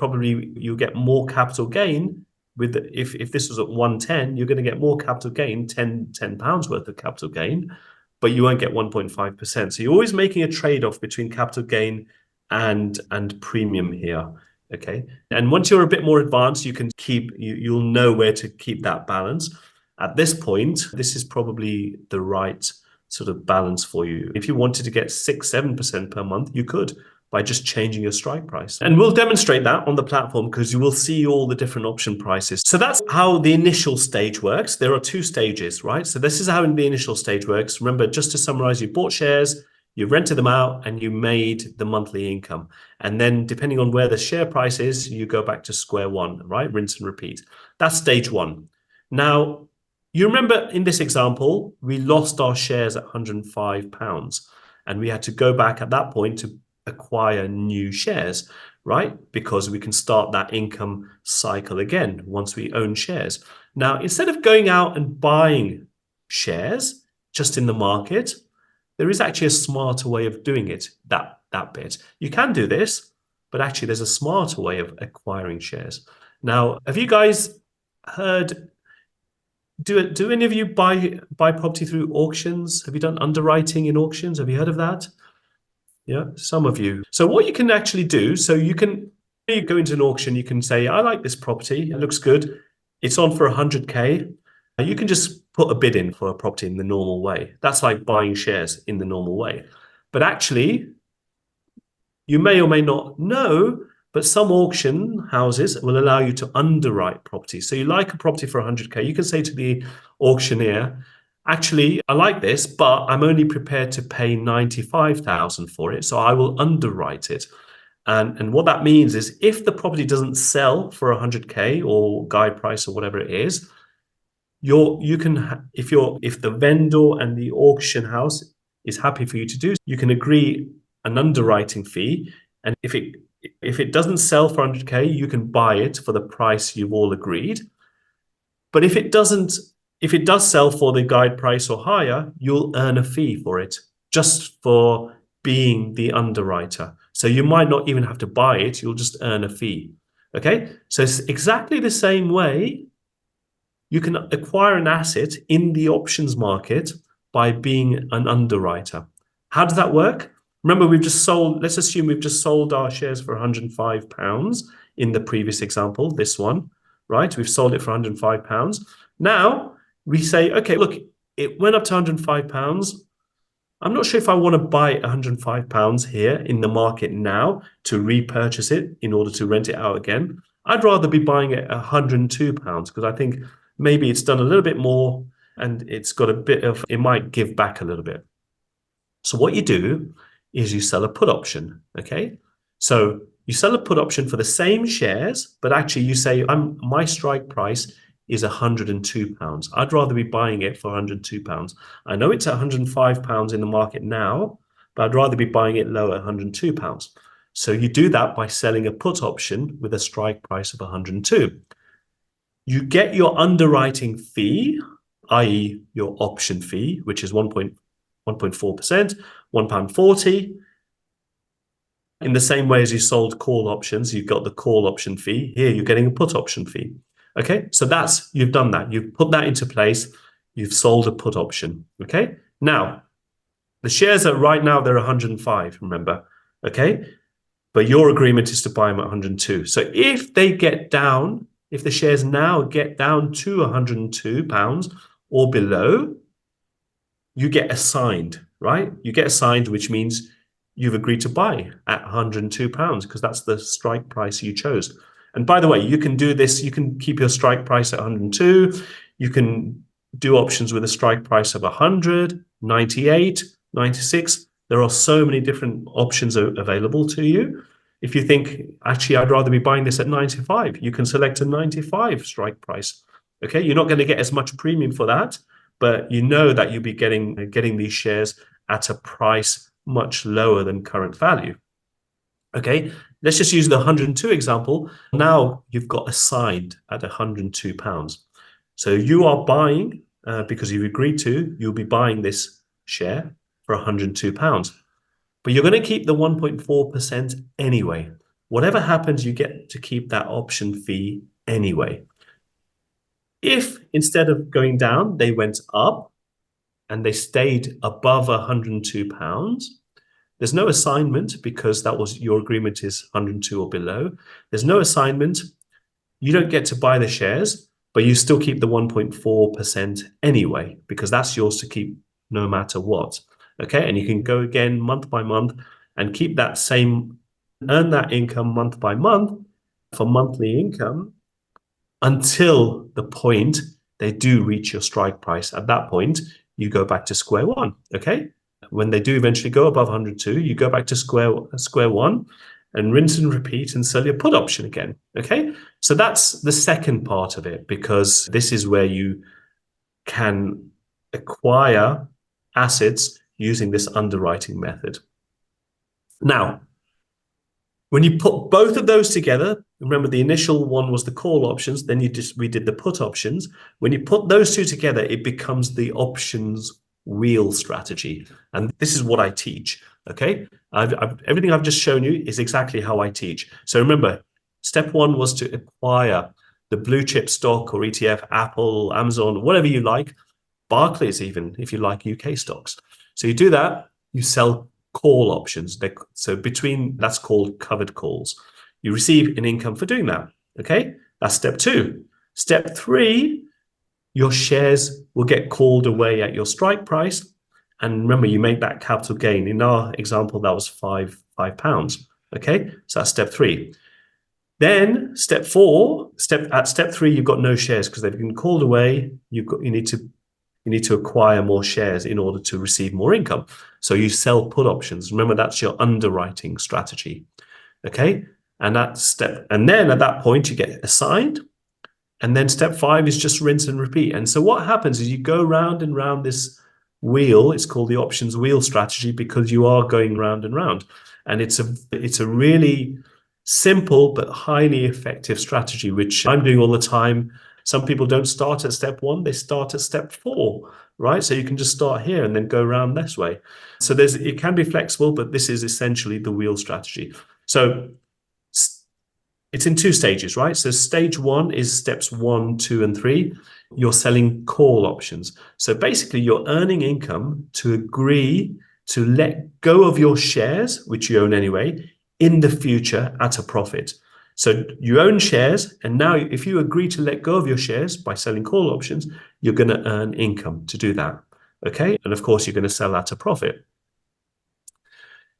you'll get more capital gain with if this was at 110, you're going to get more capital gain, 10 pounds worth of capital gain, but you won't get 1.5%. So you're always making a trade-off between capital gain and premium here. Okay. And once you're a bit more advanced, you can you'll know where to keep that balance. At this point, this is probably the right sort of balance for you. If you wanted to get 6-7% per month, you could by just changing your strike price. And we'll demonstrate that on the platform because you will see all the different option prices. So that's how the initial stage works. There are 2 stages, right? So this is how the initial stage works. Remember, just to summarize, you bought shares, you rented them out, and you made the monthly income. And then depending on where the share price is, you go back to square one, right? Rinse and repeat. That's stage 1. Now, you remember in this example, we lost our shares at £105 and we had to go back at that point to acquire new shares, right? Because we can start that income cycle again once we own shares. Now, instead of going out and buying shares just in the market, there is actually a smarter way of doing it, that bit. You can do this, but actually there's a smarter way of acquiring shares. Now, have you guys heard... Do any of you buy property through auctions? Have you done underwriting in auctions? Have you heard of that? Yeah, some of you. So what you can actually do, so you go into an auction, you can say, I like this property, it looks good, it's on for 100K. You can just put a bid in for a property in the normal way. That's like buying shares in the normal way. But actually, you may or may not know, but some auction houses will allow you to underwrite property. So you like a property for 100K, you can say to the auctioneer, actually, I like this, but I'm only prepared to pay 95,000 for it, so I will underwrite it. And what that means is if the property doesn't sell for 100K or guide price or whatever it is, if the vendor and the auction house is happy for you to do, you can agree an underwriting fee. And if it doesn't sell for 100K, you can buy it for the price you've all agreed. But if it does sell for the guide price or higher, you'll earn a fee for it just for being the underwriter. So you might not even have to buy it, you'll just earn a fee. Okay, so it's exactly the same way you can acquire an asset in the options market by being an underwriter. How does that work? Remember, let's assume we've just sold our shares for £105 in the previous example, this one, right? We've sold it for £105. Now we say, okay, look, it went up to £105. I'm not sure if I want to buy £105 here in the market now to repurchase it in order to rent it out again. I'd rather be buying it at £102 because I think maybe it's done a little bit more and it's got it might give back a little bit. So what you do is you sell a put option, okay? So you sell a put option for the same shares, but actually you say, my strike price is £102. I'd rather be buying it for £102. I know it's at £105 in the market now, but I'd rather be buying it lower at £102. So you do that by selling a put option with a strike price of 102. You get your underwriting fee, i.e. your option fee, which is 1.4%, £1.40. In the same way as you sold call options, you've got the call option fee. Here, you're getting a put option fee. Okay, so you've done that. You've put that into place. You've sold a put option. Okay, now the shares are right now, they're 105, remember. Okay, but your agreement is to buy them at 102. So if the shares now get down to £102 or below, you get assigned, right? You get assigned, which means you've agreed to buy at £102 because that's the strike price you chose. And by the way, you can do this. You can keep your strike price at 102. You can do options with a strike price of 100, 98, 96. There are so many different options available to you. If you think, actually, I'd rather be buying this at 95, you can select a 95 strike price. Okay, you're not going to get as much premium for that, but you know that you'll be getting these shares at a price much lower than current value. Okay, let's just use the 102 example. Now you've got assigned at £102. So you are buying, because you've agreed to, you'll be buying this share for £102. But you're going to keep the 1.4% anyway. Whatever happens, you get to keep that option fee anyway. If instead of going down, they went up and they stayed above £102, there's no assignment because that was your agreement is 102 or below. There's no assignment. You don't get to buy the shares, but you still keep the 1.4% anyway, because that's yours to keep no matter what. Okay, and you can go again month by month and keep that same, earn that income month by month for monthly income until the point they do reach your strike price. At that point, you go back to square one. Okay, when they do eventually go above 102, you go back to square one and rinse and repeat and sell your put option again. Okay, so that's the second part of it, because this is where you can acquire assets using this underwriting method. Now, when you put both of those together, remember the initial one was the call options, then we did the put options. When you put those two together, it becomes the options wheel strategy. And this is what I teach, okay? Everything I've just shown you is exactly how I teach. So remember, step one was to acquire the blue chip stock or ETF, Apple, Amazon, whatever you like, Barclays even, if you like UK stocks. So you do that, you sell call options. So that's called covered calls. You receive an income for doing that, okay? That's step two. Step three, your shares will get called away at your strike price. And remember, you make that capital gain. In our example, that was £5, okay? So that's step three. Then step four, at step three, you've got no shares because they've been called away. You need to acquire more shares in order to receive more income. So you sell put options. Remember, that's your underwriting strategy. Okay. And then at that point, you get assigned. And then step five is just rinse and repeat. And so what happens is you go round and round this wheel. It's called the options wheel strategy because you are going round and round. And it's a really simple but highly effective strategy, which I'm doing all the time. Some people don't start at step one, they start at step four, right? So you can just start here and then go around this way. So it can be flexible, but this is essentially the wheel strategy. So it's in two stages, right? So stage one is steps 1, 2, and 3. You're selling call options. So basically you're earning income to agree to let go of your shares, which you own anyway, in the future at a profit. So you own shares, and now if you agree to let go of your shares by selling call options, you're going to earn income to do that. Okay, and of course you're going to sell at a profit.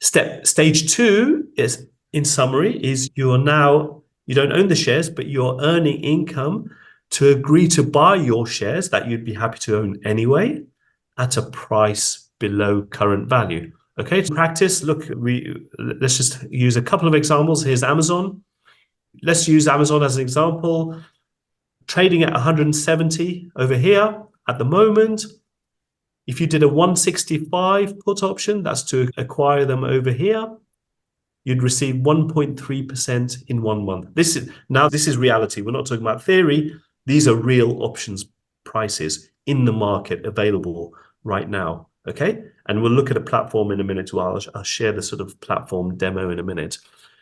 Stage 2 is, in summary, is you don't own the shares, but you're earning income to agree to buy your shares that you'd be happy to own anyway at a price below current value. Okay, to practice, let's just use a couple of examples. Here's Amazon. Let's use Amazon as an example. Trading at 170 over here at the moment. If you did a 165 put option, that's to acquire them over here, you'd receive 1.3% in 1 month. This is reality. We're not talking about theory. These are real options prices in the market available right now. Okay, and we'll look at a platform in a minute. I'll share the sort of platform demo in a minute.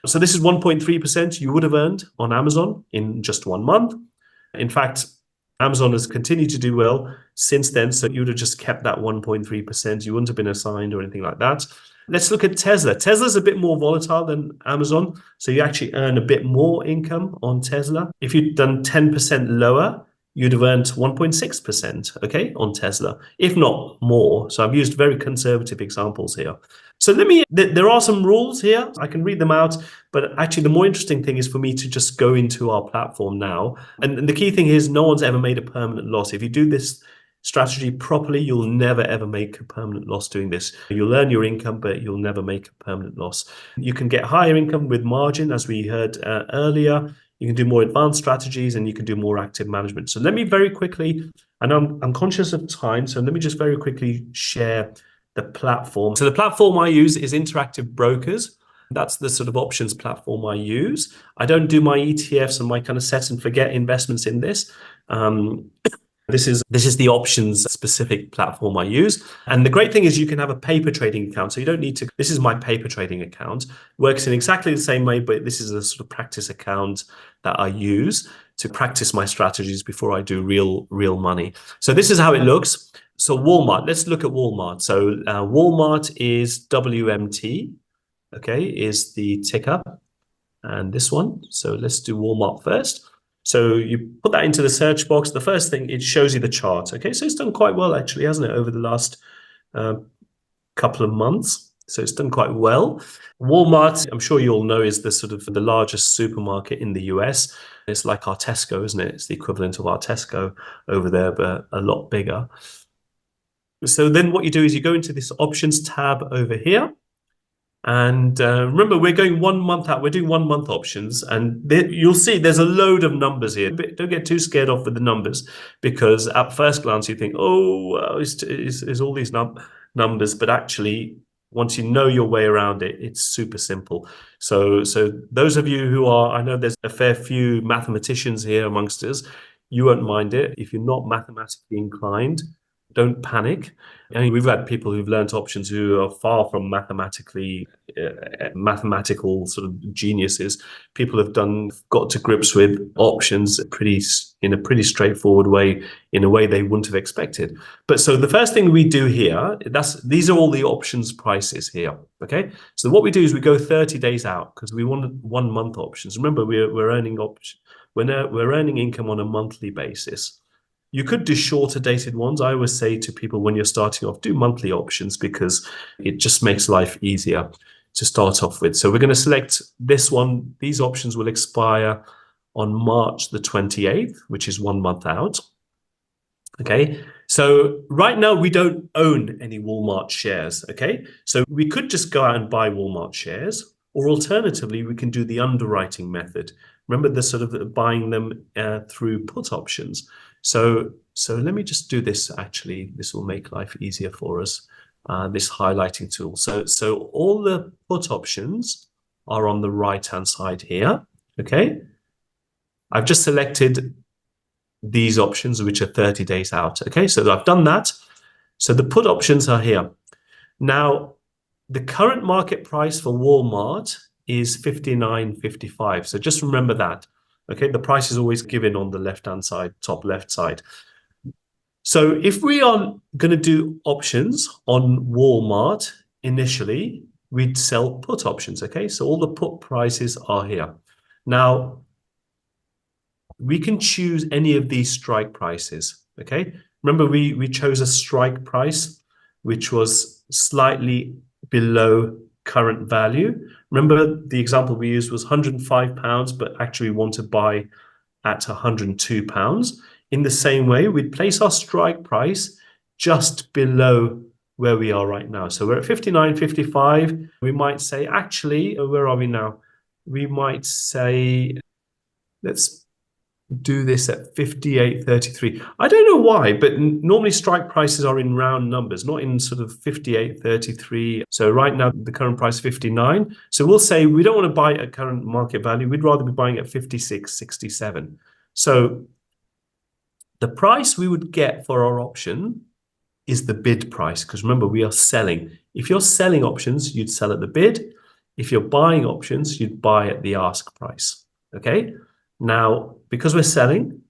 So this is 1.3% you would have earned on Amazon in just 1 month. In fact, Amazon has continued to do well since then, so you would have just kept that 1.3%. You wouldn't have been assigned or anything like that. Let's look at Tesla. Tesla's a bit more volatile than Amazon, so you actually earn a bit more income on Tesla. If you'd done 10% lower, you'd have earned 1.6%, okay, on Tesla, if not more. So I've used very conservative examples here. So there are some rules here. I can read them out, but actually the more interesting thing is for me to just go into our platform now. And the key thing is no one's ever made a permanent loss. If you do this strategy properly, you'll never ever make a permanent loss doing this. You'll earn your income, but you'll never make a permanent loss. You can get higher income with margin, as we heard earlier. You can do more advanced strategies and you can do more active management. So let me very quickly, and I'm conscious of time, so let me just very quickly share the platform. So the platform I use is Interactive Brokers. That's the sort of options platform I use. I don't do my ETFs and my kind of set and forget investments in this. This is the options specific platform I use. And the great thing is you can have a paper trading account. So you don't need to, this is my paper trading account. Works in exactly the same way, but this is a sort of practice account that I use to practice my strategies before I do real money. So this is how it looks. So Walmart, let's look at Walmart. So Walmart is WMT, okay, is the ticker, and this one. So let's do Walmart first. So you put that into the search box. The first thing, it shows you the chart. Okay, so it's done quite well actually, hasn't it, over the last couple of months. So it's done quite well. Walmart, I'm sure you all know, is the sort of the largest supermarket in the US. It's like our Tesco, isn't it? It's the equivalent of our Tesco over there, but a lot bigger. So then what you do is you go into this options tab over here. And remember, we're going 1 month out. We're doing 1 month options. And you'll see there's a load of numbers here. But don't get too scared off with the numbers, because at first glance, you think, oh, it's all these numbers. But actually, once you know your way around it, it's super simple. So those of you who are, I know there's a fair few mathematicians here amongst us. You won't mind it. If you're not mathematically inclined, don't panic. I mean, we've had people who've learned options who are far from mathematical sort of geniuses. People have got to grips with options in a pretty straightforward way, in a way they wouldn't have expected. But so the first thing we do here, these are all the options prices here. Okay, so what we do is we go 30 days out because we want 1 month options. Remember, we're earning we're earning income on a monthly basis. You could do shorter dated ones. I always say to people when you're starting off, do monthly options because it just makes life easier to start off with. So we're going to select this one. These options will expire on March the 28th, which is 1 month out. Okay, so right now we don't own any Walmart shares. Okay, so we could just go out and buy Walmart shares, or alternatively, we can do the underwriting method. Remember the sort of buying them through put options. So let me just do this. Actually, this will make life easier for us. This highlighting tool. So all the put options are on the right-hand side here. Okay, I've just selected these options, which are 30 days out. Okay, so I've done that. So the put options are here. Now, the current market price for Walmart is $59.55. So just remember that. Okay, the price is always given on the left-hand side, top left side. So if we are going to do options on Walmart, initially, we'd sell put options. Okay, so all the put prices are here. Now, we can choose any of these strike prices. Okay, remember we chose a strike price, which was slightly below current value. Remember the example we used was £105, but actually we want to buy at £102. In the same way, we'd place our strike price just below where we are right now. So we're at 59.55. We might say, actually, where are we now? We might say, let's do this at 58.33. I don't know why, but normally strike prices are in round numbers, not in sort of 58.33. So right now the current price is 59. So we'll say we don't want to buy at current market value. We'd rather be buying at 56.67. So the price we would get for our option is the bid price, because remember, we are selling. If you're selling options, you'd sell at the bid. If you're buying options, you'd buy at the ask price. Okay. Now, because we're selling,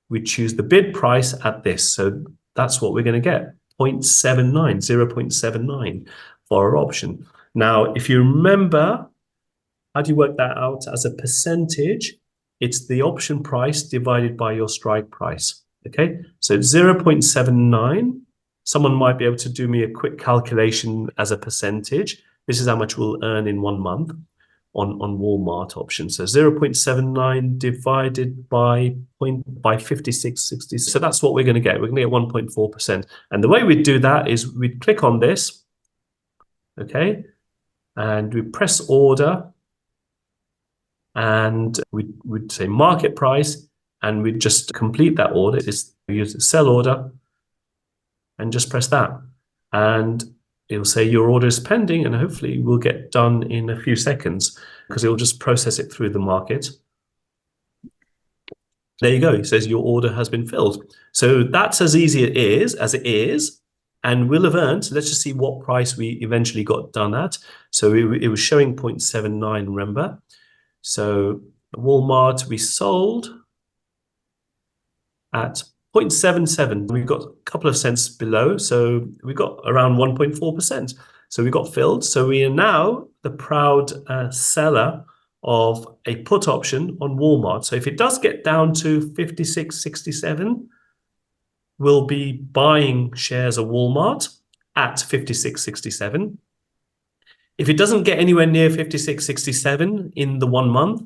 we choose the bid price at this. So that's what we're going to get, 0.79 for our option. Now, if you remember, how do you work that out as a percentage? It's the option price divided by your strike price. Okay, so it's 0.79. Someone might be able to do me a quick calculation as a percentage. This is how much we'll earn in 1 month on Walmart options. So 0.79 divided by 56.60. So that's what we're going to get. We're going to get 1.4%. And the way we do that is we click on this, okay, and we press order, and we'd say market price, and we'd just complete that order. It's use the sell order and just press that. And it'll say your order is pending, and hopefully will get done in a few seconds because it'll just process it through the market. There you go. It says your order has been filled. So that's as easy as it is, and we'll have earned. So let's just see what price we eventually got done at. So it was showing 0.79, remember? So Walmart, we sold at 0.77. We've got a couple of cents below, so we got around 1.4%. So we got filled. So we are now the proud seller of a put option on Walmart. So if it does get down to 56.67, we'll be buying shares of Walmart at 56.67. If it doesn't get anywhere near 56.67 in the 1 month,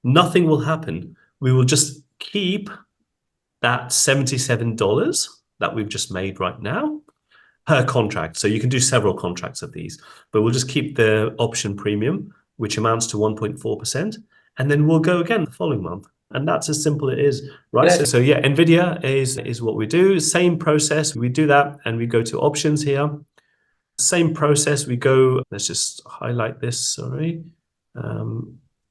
nothing will happen. We will just keep that $77 that we've just made right now per contract. So you can do several contracts of these, but we'll just keep the option premium, which amounts to 1.4%, and then we'll go again the following month. And that's as simple as it is, right? Yes. So yeah, NVIDIA is what we do. Same process, we do that, and we go to options here. Same process, we go, let's just highlight this, sorry.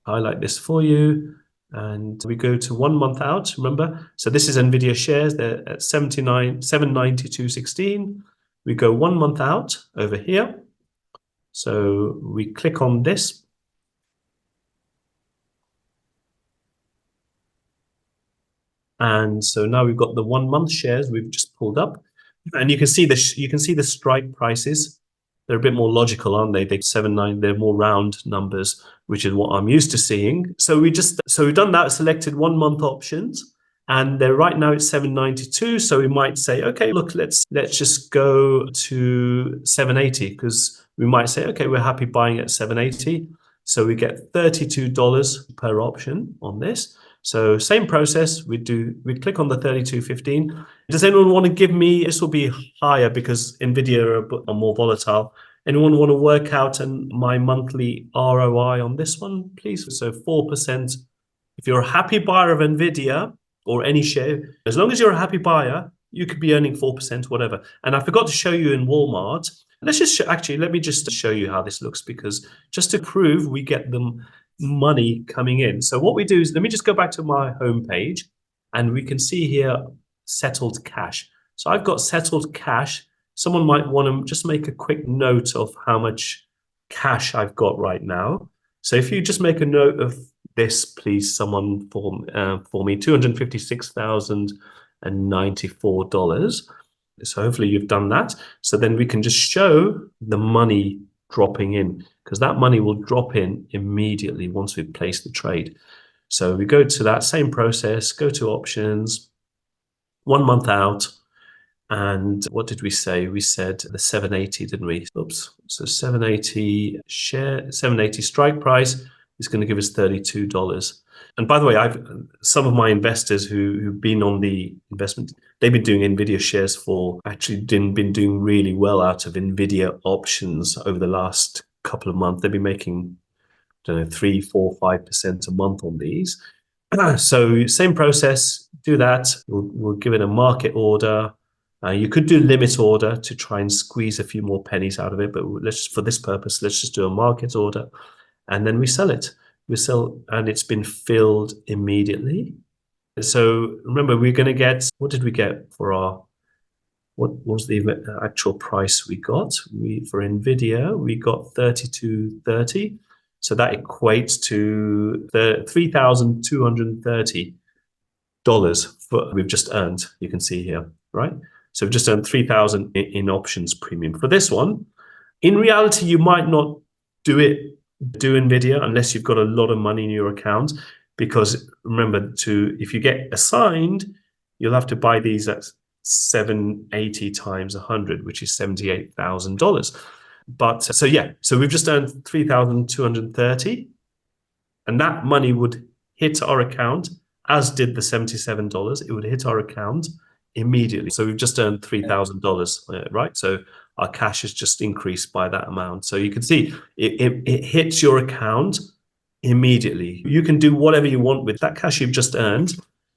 Highlight this for you. And we go to 1 month out, remember? So this is NVIDIA shares, they're at 792.16. We go 1 month out over here. So we click on this. And so now we've got the 1 month shares we've just pulled up. And you can see the strike prices. They're a bit more logical, aren't they? They're 7.9. They're more round numbers, which is what I'm used to seeing. So we've done that. Selected 1 month options, and they're right now it's 7.92. So we might say, okay, look, let's just go to 7.80 because we might say, okay, we're happy buying at 7.80. So we get $32 per option on this. So same process, we click on the 32.15. Does anyone want to give me, this will be higher because NVIDIA are more volatile. Anyone want to work out my monthly ROI on this one, please? So 4%. If you're a happy buyer of NVIDIA or any share, as long as you're a happy buyer, you could be earning 4%, whatever. And I forgot to show you in Walmart. Let's just let me just show you how this looks, because just to prove we get them money coming in. So what we do is, let me just go back to my homepage, and we can see here settled cash. So I've got settled cash. Someone might want to just make a quick note of how much cash I've got right now. So if you just make a note of this, please, someone for me, $256,094. So hopefully you've done that. So then we can just show the money dropping in, because that money will drop in immediately once we've placed the trade. So we go to that same process, go to options, 1 month out. And what did we say? We said the 780, didn't we? Oops. So 780 share, 780 strike price is going to give us $32. And by the way, some of my investors who've been on the investment, they've been doing NVIDIA shares been doing really well out of NVIDIA options over the last couple of months. They've been making, I don't know, 3, 4, 5% a month on these. So same process, do that. We'll give it a market order. You could do limit order to try and squeeze a few more pennies out of it, but for this purpose, let's just do a market order, and then we sell it. We sell, and it's been filled immediately. So remember, we're going to get, what did we get for what was the actual price we got? For NVIDIA, we got $32.30. So that equates to the $3,230 we've just earned. You can see here, right? So we've just earned $3,000 in options premium for this one. In reality, you might not do NVIDIA unless you've got a lot of money in your account. because remember, if you get assigned, you'll have to buy these at 780 times 100, which is $78,000. But so we've just earned 3,230, and that money would hit our account, as did the $77. It would hit our account immediately. So we've just earned $3,000, right? So our cash has just increased by that amount. So you can see it hits your account immediately. You can do whatever you want with that cash you've just earned,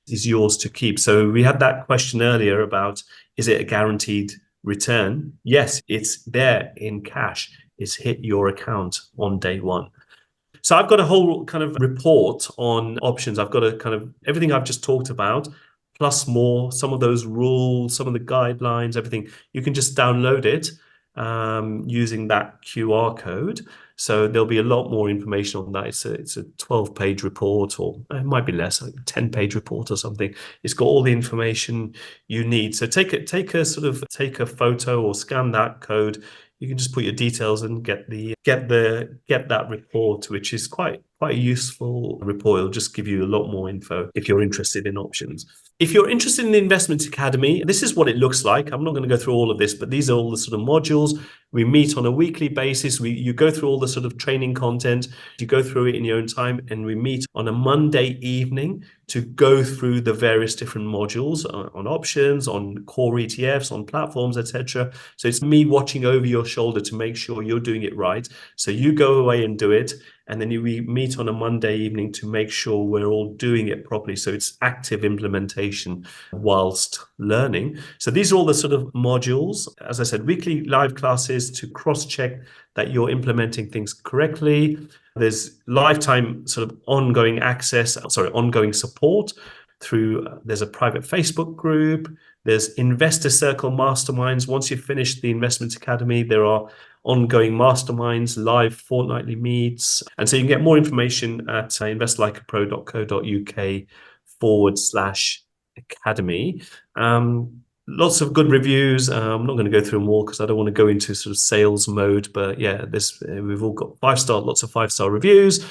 is yours to keep. So we had that question earlier about, is it a guaranteed return? Yes, it's there in cash. It's hit your account on day one. So I've got a whole kind of report on options. I've got a kind of everything I've just talked about, plus more, some of those rules, some of the guidelines, everything. You can just download it using that QR code. So there'll be a lot more information on that. It's a 12-page report, or it might be less, like a 10-page report or something. It's got all the information you need. So take a photo or scan that code. You can just put your details and get that report, which is quite a useful report. It'll just give you a lot more info if you're interested in options. If you're interested in the Investment Academy, this is what it looks like. I'm not going to go through all of this, but these are all the sort of modules. We meet on a weekly basis. You go through all the sort of training content. You go through it in your own time, and we meet on a Monday evening to go through the various different modules on options, on core ETFs, on platforms, etc. So it's me watching over your shoulder to make sure you're doing it right. So you go away and do it, and then we meet on a Monday evening to make sure we're all doing it properly. So it's active implementation whilst learning. So these are all the sort of modules. As I said, weekly live classes to cross-check that you're implementing things correctly. There's lifetime sort of ongoing support through, there's a private Facebook group, there's investor circle masterminds. Once you've finished the Investment Academy, there are ongoing masterminds, live fortnightly meets. And so you can get more information at investlikeapro.co.uk/academy. Lots of good reviews. I'm not going to go through them all because I don't want to go into sort of sales mode, but yeah, we've all got lots of 5-star reviews.